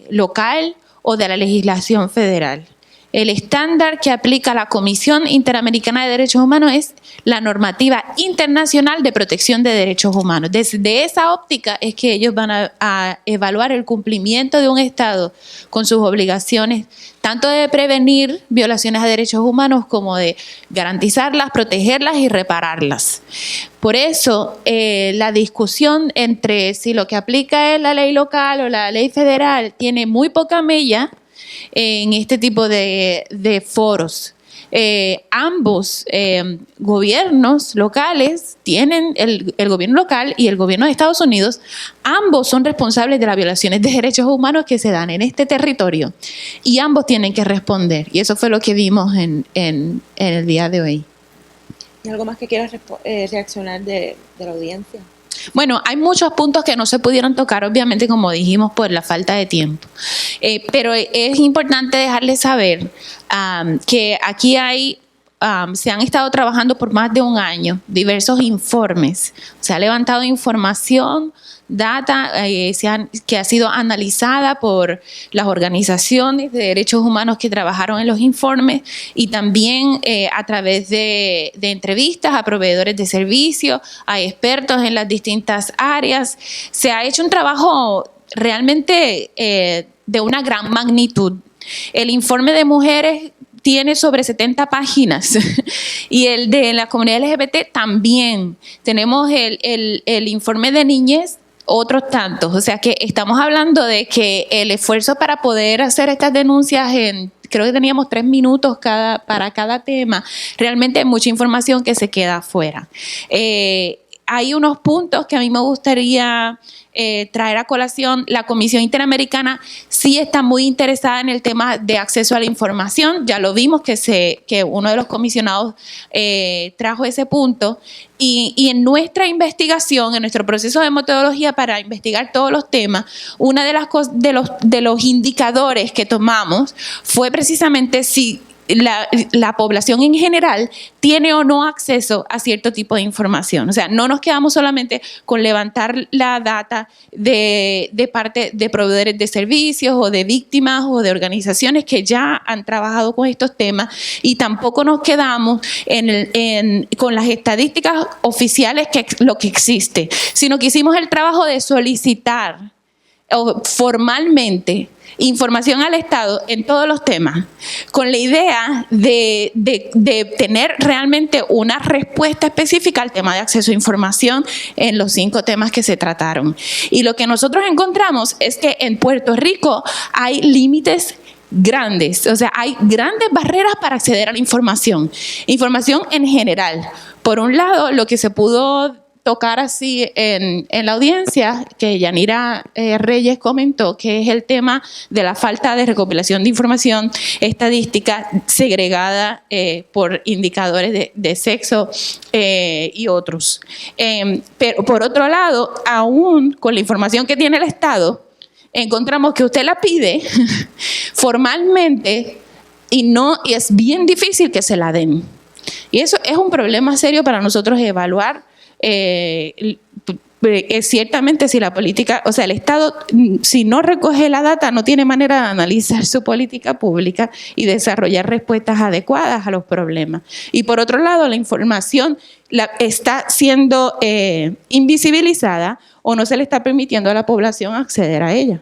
Speaker 5: local o de la legislación federal. El estándar que aplica la Comisión Interamericana de Derechos Humanos es la normativa internacional de protección de derechos humanos. Desde esa óptica es que ellos van a evaluar el cumplimiento de un Estado con sus obligaciones, tanto de prevenir violaciones a derechos humanos como de garantizarlas, protegerlas y repararlas. Por eso, la discusión entre si lo que aplica es la ley local o la ley federal tiene muy poca mella en este tipo de foros. Ambos gobiernos locales tienen, el gobierno local y el gobierno de Estados Unidos, ambos son responsables de las violaciones de derechos humanos que se dan en este territorio y ambos tienen que responder, y eso fue lo que vimos en el día de hoy.
Speaker 2: ¿Y algo más que quieras reaccionar de la audiencia?
Speaker 5: Bueno, hay muchos puntos que no se pudieron tocar, obviamente, como dijimos, por la falta de tiempo. Pero es importante dejarles saber que aquí se han estado trabajando por más de un año diversos informes. Se ha levantado información, data que ha sido analizada por las organizaciones de derechos humanos que trabajaron en los informes y también a través de entrevistas a proveedores de servicios, a expertos en las distintas áreas. Se ha hecho un trabajo realmente de una gran magnitud. El informe de mujeres tiene sobre 70 páginas y el de la comunidad LGBT también. Tenemos el informe de niñez, otros tantos. O sea que estamos hablando de que el esfuerzo para poder hacer estas denuncias creo que teníamos 3 minutos para cada tema. Realmente hay mucha información que se queda afuera. Hay unos puntos que a mí me gustaría traer a colación. La Comisión Interamericana sí está muy interesada en el tema de acceso a la información. Ya lo vimos que uno de los comisionados trajo ese punto. Y en nuestra investigación, en nuestro proceso de metodología para investigar todos los temas, una de las de los indicadores que tomamos fue precisamente si la población en general tiene o no acceso a cierto tipo de información. O sea, no nos quedamos solamente con levantar la data de parte de proveedores de servicios o de víctimas o de organizaciones que ya han trabajado con estos temas, y tampoco nos quedamos con las estadísticas oficiales lo que existe, sino que hicimos el trabajo de solicitar formalmente información al Estado en todos los temas, con la idea de tener realmente una respuesta específica al tema de acceso a información en los 5 temas que se trataron. Y lo que nosotros encontramos es que en Puerto Rico hay límites grandes, o sea, hay grandes barreras para acceder a la información en general. Por un lado, lo que se pudo tocar así en la audiencia, que Yanira Reyes comentó, que es el tema de la falta de recopilación de información estadística segregada por indicadores de sexo y otros. Pero por otro lado, aún con la información que tiene el Estado, encontramos que usted la pide formalmente y es bien difícil que se la den. Y eso es un problema serio para nosotros evaluar ciertamente si la política, o sea, el Estado, si no recoge la data, no tiene manera de analizar su política pública y desarrollar respuestas adecuadas a los problemas. Y por otro lado, la información está siendo invisibilizada o no se le está permitiendo a la población acceder a ella.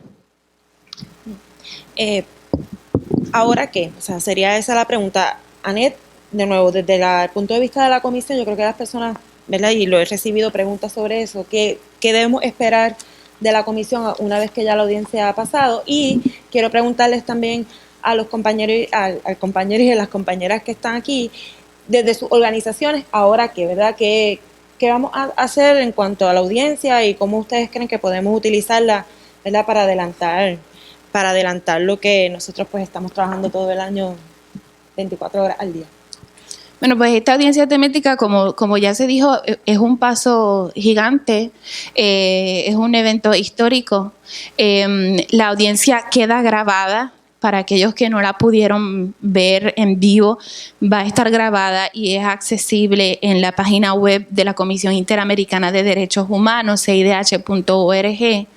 Speaker 2: ¿Ahora qué? O sea, sería esa la pregunta. Anet, de nuevo, desde el punto de vista de la comisión, yo creo que las personas, ¿verdad? Y lo he recibido preguntas sobre eso, ¿qué debemos esperar de la comisión una vez que ya la audiencia ha pasado? Y quiero preguntarles también a los compañeros, al compañero y a las compañeras que están aquí, desde sus organizaciones, ahora qué, ¿verdad? ¿Qué vamos a hacer en cuanto a la audiencia y cómo ustedes creen que podemos utilizarla, ¿verdad? Para adelantar lo que nosotros pues estamos trabajando todo el año 24 horas al día.
Speaker 5: Bueno, pues esta audiencia temática, como ya se dijo, es un paso gigante, es un evento histórico. La audiencia queda grabada. Para aquellos que no la pudieron ver en vivo, va a estar grabada y es accesible en la página web de la Comisión Interamericana de Derechos Humanos, CIDH.org.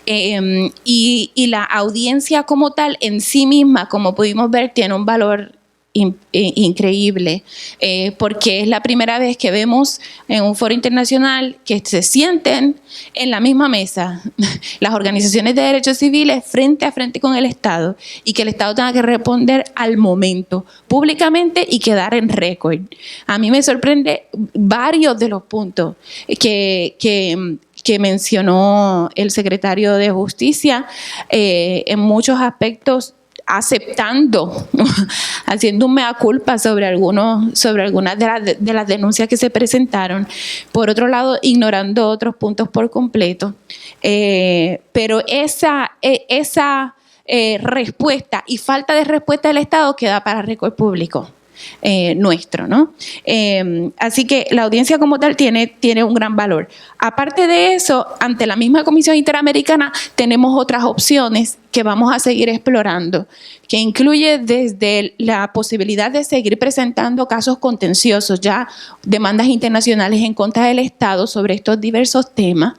Speaker 5: Y la audiencia como tal, en sí misma, como pudimos ver, tiene un valor increíble, porque es la primera vez que vemos en un foro internacional que se sienten en la misma mesa las organizaciones de derechos civiles frente a frente con el Estado y que el Estado tenga que responder al momento, públicamente y quedar en récord. A mí me sorprende varios de los puntos que mencionó el secretario de Justicia, en muchos aspectos aceptando, haciendo un mea culpa sobre algunas de las denuncias que se presentaron. Por otro lado, ignorando otros puntos por completo. Pero esa respuesta y falta de respuesta del Estado queda para récord público nuestro, ¿no? Así que la audiencia como tal tiene un gran valor. Aparte de eso, ante la misma Comisión Interamericana tenemos otras opciones que vamos a seguir explorando, que incluye desde la posibilidad de seguir presentando casos contenciosos, ya demandas internacionales en contra del Estado sobre estos diversos temas,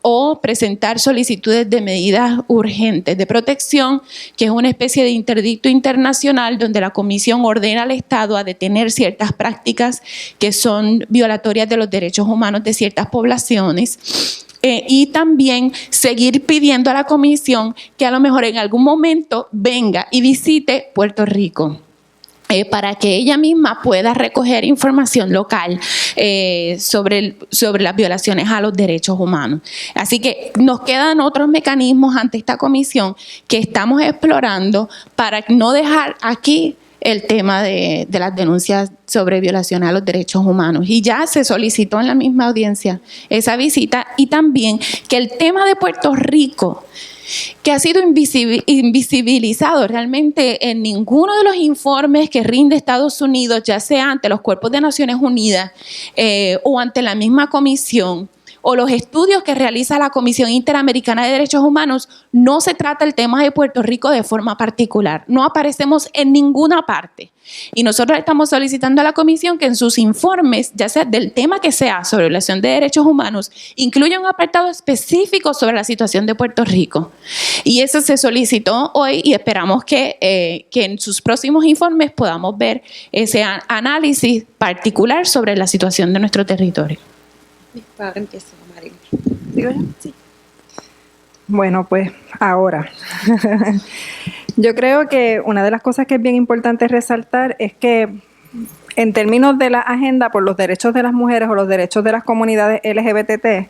Speaker 5: o presentar solicitudes de medidas urgentes de protección, que es una especie de interdicto internacional donde la Comisión ordena al Estado a detener ciertas prácticas que son violatorias de los derechos humanos de ciertas poblaciones. Y también seguir pidiendo a la comisión que a lo mejor en algún momento venga y visite Puerto Rico. Para que ella misma pueda recoger información local sobre las violaciones a los derechos humanos. Así que nos quedan otros mecanismos ante esta comisión que estamos explorando para no dejar aquí el tema de las denuncias sobre violación a los derechos humanos. Y ya se solicitó en la misma audiencia esa visita, y también que el tema de Puerto Rico, que ha sido invisibilizado realmente en ninguno de los informes que rinde Estados Unidos, ya sea ante los cuerpos de Naciones Unidas o ante la misma comisión, o los estudios que realiza la Comisión Interamericana de Derechos Humanos, no se trata el tema de Puerto Rico de forma particular. No aparecemos en ninguna parte. Y nosotros estamos solicitando a la Comisión que en sus informes, ya sea del tema que sea sobre violación de derechos humanos, incluya un apartado específico sobre la situación de Puerto Rico. Y eso se solicitó hoy y esperamos que en sus próximos informes podamos ver ese análisis particular sobre la situación de nuestro territorio.
Speaker 2: Ahora empiezo, Marilyn. ¿Digo yo? Sí.
Speaker 8: Bueno, pues ahora. Yo creo que una de las cosas que es bien importante resaltar es que en términos de la agenda por los derechos de las mujeres o los derechos de las comunidades LGBT,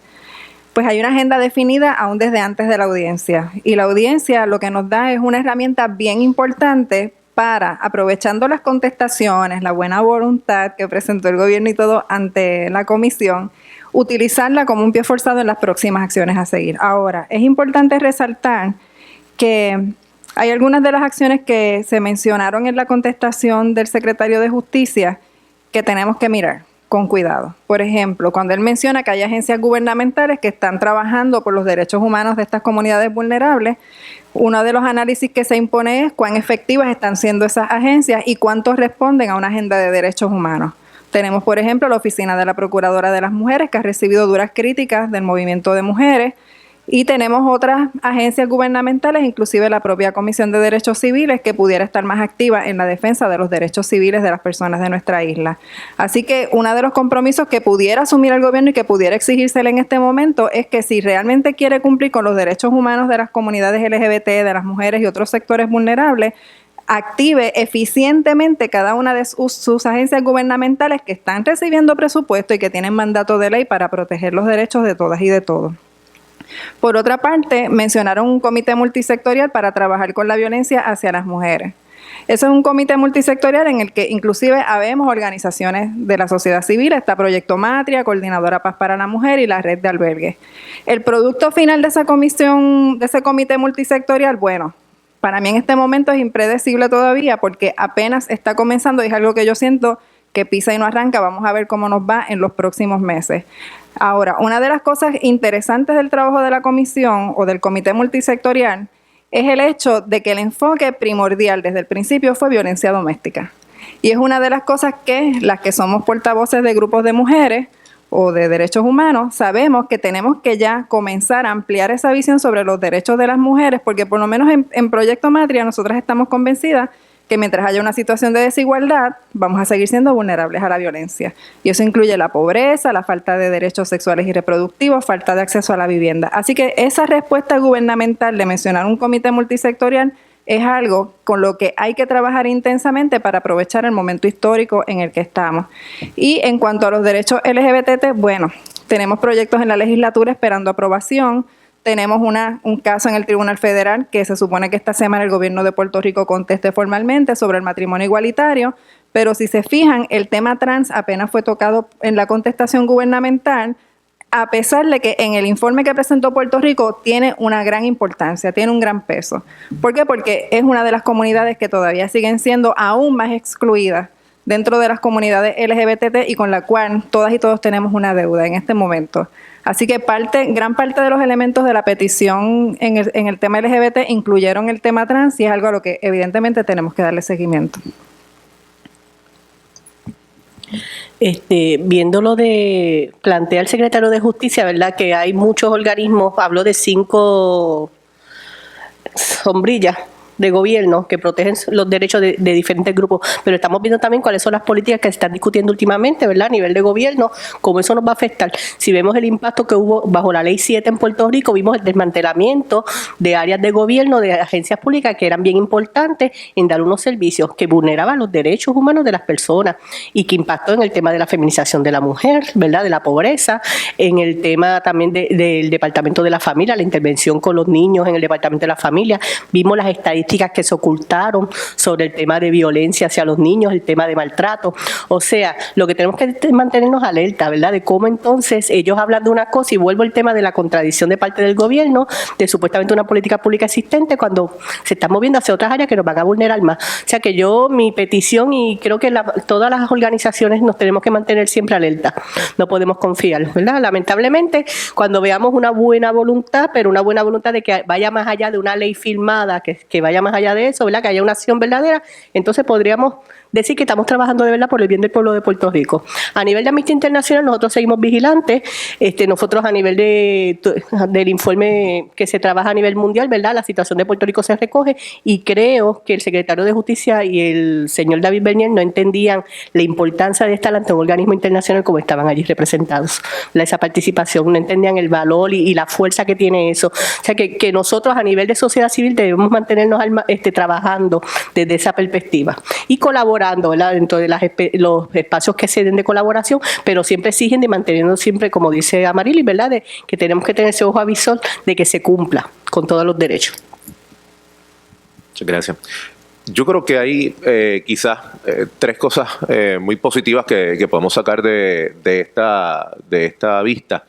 Speaker 8: pues hay una agenda definida aún desde antes de la audiencia. Y la audiencia lo que nos da es una herramienta bien importante para, aprovechando las contestaciones, la buena voluntad que presentó el gobierno y todo ante la comisión, utilizarla como un pie forzado en las próximas acciones a seguir. Ahora, es importante resaltar que hay algunas de las acciones que se mencionaron en la contestación del secretario de Justicia que tenemos que mirar con cuidado. Por ejemplo, cuando él menciona que hay agencias gubernamentales que están trabajando por los derechos humanos de estas comunidades vulnerables, uno de los análisis que se impone es cuán efectivas están siendo esas agencias y cuántos responden a una agenda de derechos humanos. Tenemos, por ejemplo, la Oficina de la Procuradora de las Mujeres, que ha recibido duras críticas del movimiento de mujeres, y tenemos otras agencias gubernamentales, inclusive la propia Comisión de Derechos Civiles, que pudiera estar más activa en la defensa de los derechos civiles de las personas de nuestra isla. Así que uno de los compromisos que pudiera asumir el gobierno y que pudiera exigírsele en este momento es que si realmente quiere cumplir con los derechos humanos de las comunidades LGBT, de las mujeres y otros sectores vulnerables, active eficientemente cada una de sus agencias gubernamentales que están recibiendo presupuesto y que tienen mandato de ley para proteger los derechos de todas y de todos. Por otra parte, mencionaron un comité multisectorial para trabajar con la violencia hacia las mujeres. Eso es un comité multisectorial en el que inclusive habemos organizaciones de la sociedad civil, está Proyecto Matria, Coordinadora Paz para la Mujer y la Red de Albergues. El producto final de esa comisión, de ese comité multisectorial, bueno, para mí en este momento es impredecible todavía porque apenas está comenzando y es algo que yo siento que pisa y no arranca. Vamos a ver cómo nos va en los próximos meses. Ahora, una de las cosas interesantes del trabajo de la comisión o del comité multisectorial es el hecho de que el enfoque primordial desde el principio fue violencia doméstica. Y es una de las cosas que las que somos portavoces de grupos de mujeres o de derechos humanos, sabemos que tenemos que ya comenzar a ampliar esa visión sobre los derechos de las mujeres, porque por lo menos en Proyecto Matria nosotras estamos convencidas que mientras haya una situación de desigualdad, vamos a seguir siendo vulnerables a la violencia. Y eso incluye la pobreza, la falta de derechos sexuales y reproductivos, falta de acceso a la vivienda. Así que esa respuesta gubernamental de mencionar un comité multisectorial es algo con lo que hay que trabajar intensamente para aprovechar el momento histórico en el que estamos. Y en cuanto a los derechos LGBT, bueno, tenemos proyectos en la legislatura esperando aprobación. Tenemos un caso en el Tribunal Federal que se supone que esta semana el gobierno de Puerto Rico conteste formalmente sobre el matrimonio igualitario, pero si se fijan, el tema trans apenas fue tocado en la contestación gubernamental, a pesar de que en el informe que presentó Puerto Rico tiene una gran importancia, tiene un gran peso. ¿Por qué? Porque es una de las comunidades que todavía siguen siendo aún más excluidas dentro de las comunidades LGBT y con la cual todas y todos tenemos una deuda en este momento. Así que gran parte de los elementos de la petición en el tema LGBT incluyeron el tema trans y es algo a lo que evidentemente tenemos que darle seguimiento.
Speaker 7: Viendo lo de plantea el secretario de Justicia, ¿verdad? Que hay muchos organismos, habló de 5 sombrillas de gobierno que protegen los derechos de diferentes grupos, pero estamos viendo también cuáles son las políticas que se están discutiendo últimamente, ¿verdad? A nivel de gobierno, cómo eso nos va a afectar. Si vemos el impacto que hubo bajo la Ley 7 en Puerto Rico, vimos el desmantelamiento de áreas de gobierno, de agencias públicas que eran bien importantes en dar unos servicios que vulneraban los derechos humanos de las personas y que impactó en el tema de la feminización de la mujer, ¿verdad? De la pobreza, en el tema también del Departamento de la Familia, la intervención con los niños en el Departamento de la Familia. Vimos las estadísticas que se ocultaron sobre el tema de violencia hacia los niños, el tema de maltrato. O sea, lo que tenemos que mantenernos alerta, ¿verdad? De cómo entonces ellos hablan de una cosa y vuelvo al tema de la contradicción de parte del gobierno, de supuestamente una política pública existente cuando se está moviendo hacia otras áreas que nos van a vulnerar más. O sea que mi petición y creo que todas las organizaciones nos tenemos que mantener siempre alerta. No podemos confiar, ¿verdad? Lamentablemente, cuando veamos una buena voluntad, pero una buena voluntad de que vaya más allá de una ley firmada, que vaya más allá de eso, ¿verdad? Que haya una acción verdadera, entonces podríamos decir que estamos trabajando de verdad por el bien del pueblo de Puerto Rico. A nivel de Amnistía Internacional, nosotros seguimos vigilantes. Nosotros a nivel del informe que se trabaja a nivel mundial, ¿verdad? La situación de Puerto Rico se recoge y creo que el secretario de Justicia y el señor David Bernier no entendían la importancia de estar ante un organismo internacional como estaban allí representados. Esa participación, no entendían el valor y la fuerza que tiene eso. O sea que nosotros a nivel de sociedad civil debemos mantenernos trabajando desde esa perspectiva y colaborando, ¿verdad? Dentro de los espacios que se den de colaboración, pero siempre exigen de manteniendo siempre, como dice Amarilis, ¿verdad? De que tenemos que tener ese ojo avisor de que se cumpla con todos los derechos.
Speaker 6: Muchas gracias. Yo creo que hay quizás 3 cosas muy positivas que podemos sacar de esta vista.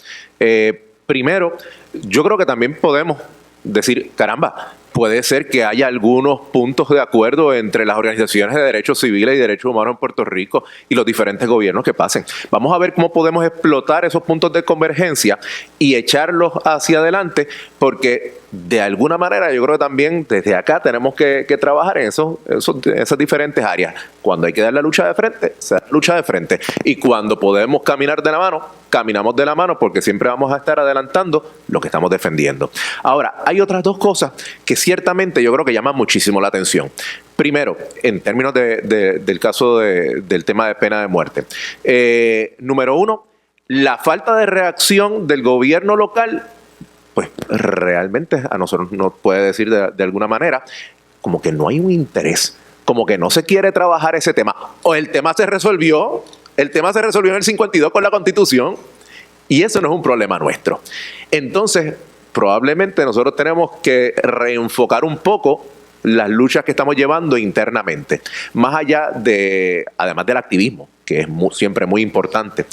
Speaker 6: Primero, yo creo que también podemos decir, caramba, puede ser que haya algunos puntos de acuerdo entre las organizaciones de derechos civiles y derechos humanos en Puerto Rico y los diferentes gobiernos que pasen. Vamos a ver cómo podemos explotar esos puntos de convergencia y echarlos hacia adelante, porque de alguna manera yo creo que también desde acá tenemos que trabajar en esas diferentes áreas. Cuando hay que dar la lucha de frente, se da la lucha de frente. Y cuando podemos caminar de la mano, caminamos de la mano, porque siempre vamos a estar adelantando lo que estamos defendiendo. Ahora, hay otras dos cosas que ciertamente yo creo que llaman muchísimo la atención. Primero, en términos del caso del tema de pena de muerte. Número uno, la falta de reacción del gobierno local, pues realmente a nosotros nos puede decir de alguna manera como que no hay un interés, como que no se quiere trabajar ese tema. O el tema se resolvió en el 52 con la Constitución, y eso no es un problema nuestro. Entonces, probablemente nosotros tenemos que reenfocar un poco las luchas que estamos llevando internamente, más allá además del activismo, que es siempre muy importante.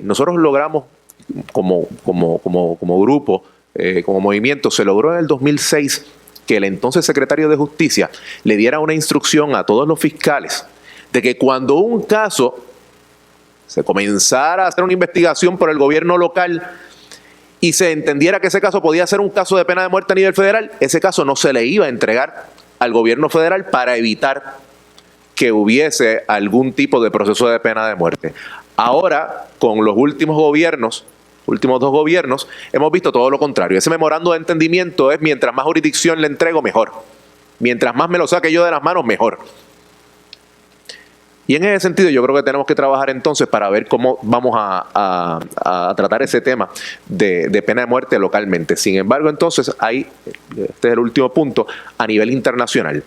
Speaker 6: Nosotros logramos como grupo, como movimiento, se logró en el 2006 que el entonces secretario de Justicia le diera una instrucción a todos los fiscales de que cuando un caso se comenzara a hacer una investigación por el gobierno local y se entendiera que ese caso podía ser un caso de pena de muerte a nivel federal, ese caso no se le iba a entregar al gobierno federal para evitar que hubiese algún tipo de proceso de pena de muerte. Ahora, con los últimos dos gobiernos, hemos visto todo lo contrario. Ese memorando de entendimiento es: mientras más jurisdicción le entrego, mejor. Mientras más me lo saque yo de las manos, mejor. Y en ese sentido yo creo que tenemos que trabajar entonces para ver cómo vamos a tratar ese tema de pena de muerte localmente. Sin embargo, entonces este es el último punto, a nivel internacional.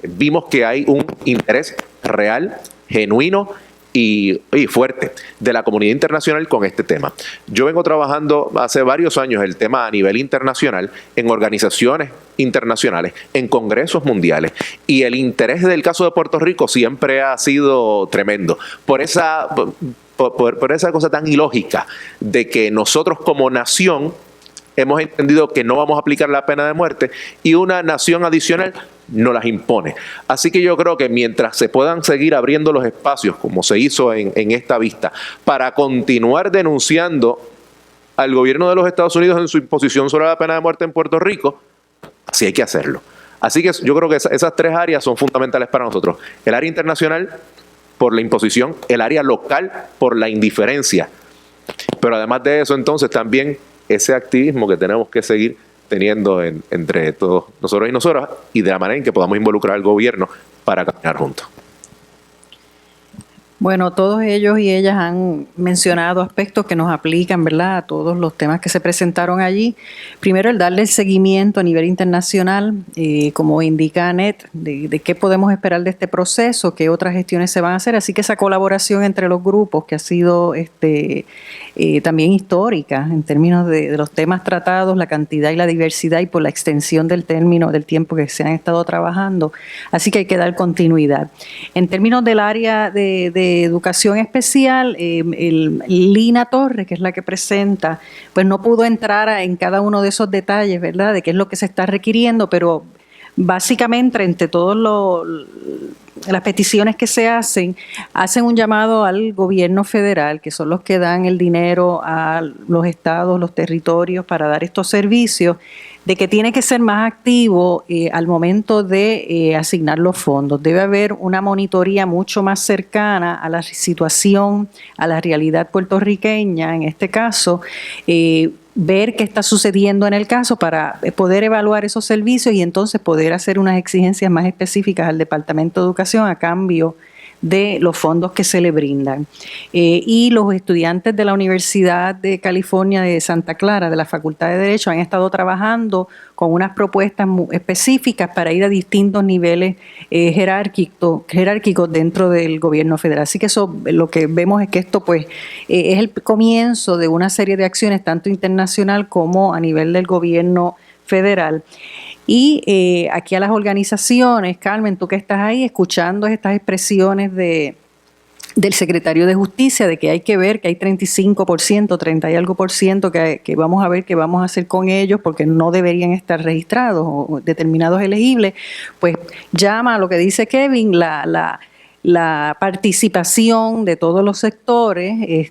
Speaker 6: Vimos que hay un interés real, genuino y fuerte de la comunidad internacional con este tema. Yo vengo trabajando hace varios años el tema a nivel internacional, en organizaciones internacionales, en congresos mundiales, y el interés del caso de Puerto Rico siempre ha sido tremendo por esa cosa tan ilógica de que nosotros como nación hemos entendido que no vamos a aplicar la pena de muerte y una nación adicional no las impone. Así que yo creo que mientras se puedan seguir abriendo los espacios, como se hizo en esta vista, para continuar denunciando al gobierno de los Estados Unidos en su imposición sobre la pena de muerte en Puerto Rico, así hay que hacerlo. Así que yo creo que esas tres áreas son fundamentales para nosotros. El área internacional por la imposición, el área local por la indiferencia. Pero además de eso, entonces, también ese activismo que tenemos que seguir teniendo entre todos nosotros y nosotras, y de la manera en que podamos involucrar al gobierno para caminar juntos.
Speaker 3: Bueno, todos ellos y ellas han mencionado aspectos que nos aplican, ¿verdad?, a todos los temas que se presentaron allí. Primero, el darle el seguimiento a nivel internacional, como indica Annette, de qué podemos esperar de este proceso, qué otras gestiones se van a hacer. Así que esa colaboración entre los grupos, que ha sido también histórica en términos de los temas tratados, la cantidad y la diversidad, y por la extensión del tiempo que se han estado trabajando. Así que hay que dar continuidad. En términos del área de educación especial, Lina Torres, que es la que presenta, pues no pudo entrar en cada uno de esos detalles, ¿verdad?, de qué es lo que se está requiriendo, pero básicamente entre todas las peticiones que se hacen un llamado al gobierno federal, que son los que dan el dinero a los estados, los territorios para dar estos servicios, de que tiene que ser más activo al momento de asignar los fondos. Debe haber una monitoría mucho más cercana a la situación, a la realidad puertorriqueña, en este caso, ver qué está sucediendo en el caso para poder evaluar esos servicios y entonces poder hacer unas exigencias más específicas al Departamento de Educación a cambio de los fondos que se le brindan. Y los estudiantes de la Universidad de California de Santa Clara, de la Facultad de Derecho, han estado trabajando con unas propuestas muy específicas para ir a distintos niveles jerárquicos dentro del gobierno federal. Así que eso, lo que vemos es que esto pues es el comienzo de una serie de acciones, tanto internacional como a nivel del gobierno federal. Y aquí a las organizaciones, Carmen, tú que estás ahí escuchando estas expresiones del secretario de Justicia, de que hay que ver que hay 35%, 30 y algo por ciento que vamos a ver qué vamos a hacer con ellos porque no deberían estar registrados o determinados elegibles, pues llama a lo que dice Kevin, la participación de todos los sectores,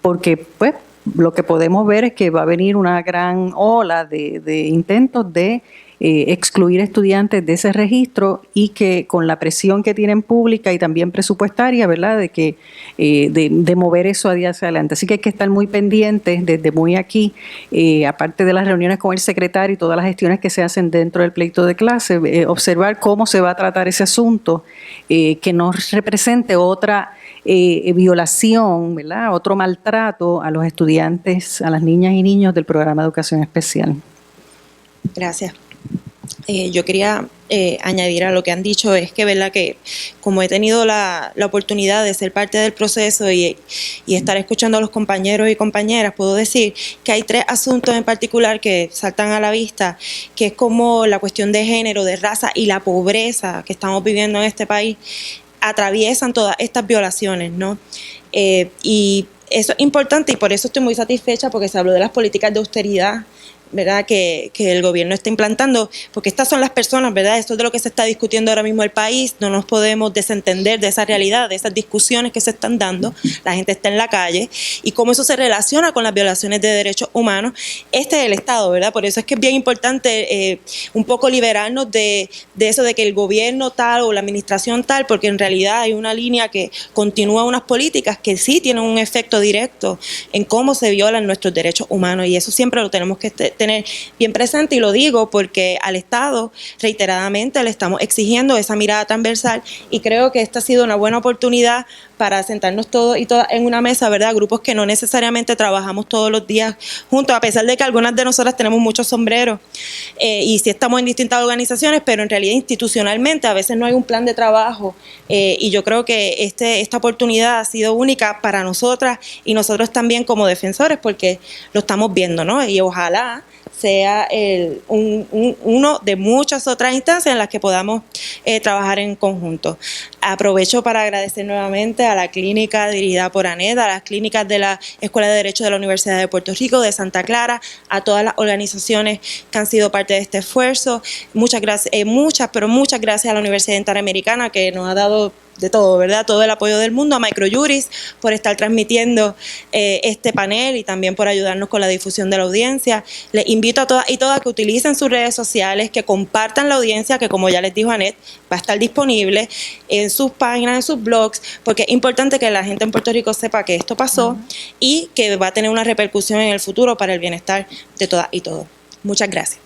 Speaker 3: porque pues lo que podemos ver es que va a venir una gran ola de intentos de excluir estudiantes de ese registro y que con la presión que tienen pública y también presupuestaria, ¿verdad?, de que de mover eso hacia adelante. Así que hay que estar muy pendientes desde muy aquí, aparte de las reuniones con el secretario y todas las gestiones que se hacen dentro del pleito de clase, observar cómo se va a tratar ese asunto, que no represente otra violación, ¿verdad?, otro maltrato a los estudiantes, a las niñas y niños del programa de educación especial.
Speaker 2: Gracias. Yo quería añadir a lo que han dicho, es que, ¿verdad?, que como he tenido la oportunidad de ser parte del proceso y estar escuchando a los compañeros y compañeras, puedo decir que hay 3 asuntos en particular que saltan a la vista, que es como la cuestión de género, de raza y la pobreza que estamos viviendo en este país, atraviesan todas estas violaciones, ¿no? Y eso es importante y por eso estoy muy satisfecha porque se habló de las políticas de austeridad, ¿verdad?, que el gobierno está implantando, porque estas son las personas, ¿verdad?, esto es de lo que se está discutiendo ahora mismo el país, no nos podemos desentender de esa realidad, de esas discusiones que se están dando, la gente está en la calle, y cómo eso se relaciona con las violaciones de derechos humanos. Este es el Estado, ¿verdad?, por eso es que es bien importante un poco liberarnos de eso de que el gobierno tal o la administración tal, porque en realidad hay una línea que continúa unas políticas que sí tienen un efecto directo en cómo se violan nuestros derechos humanos, y eso siempre lo tenemos que tener bien presente, y lo digo porque al Estado reiteradamente le estamos exigiendo esa mirada transversal, y creo que esta ha sido una buena oportunidad para sentarnos todos y todas en una mesa, ¿verdad?, grupos que no necesariamente trabajamos todos los días juntos, a pesar de que algunas de nosotras tenemos muchos sombreros y sí estamos en distintas organizaciones, pero en realidad institucionalmente a veces no hay un plan de trabajo, y yo creo que esta oportunidad ha sido única para nosotras y nosotros también como defensores, porque lo estamos viendo, ¿no? Y ojalá sea uno de muchas otras instancias en las que podamos trabajar en conjunto. Aprovecho para agradecer nuevamente a la clínica dirigida por Anet, a las clínicas de la Escuela de Derecho de la Universidad de Puerto Rico, de Santa Clara, a todas las organizaciones que han sido parte de este esfuerzo. Muchas gracias a la Universidad Interamericana, que nos ha dado de todo, ¿verdad?, todo el apoyo del mundo, a Microjuris por estar transmitiendo este panel y también por ayudarnos con la difusión de la audiencia. Les invito a todas y todas que utilicen sus redes sociales, que compartan la audiencia, que como ya les dijo Anet, va a estar disponible en sus páginas, en sus blogs, porque es importante que la gente en Puerto Rico sepa que esto pasó y que va a tener una repercusión en el futuro para el bienestar de todas y todos. Muchas gracias.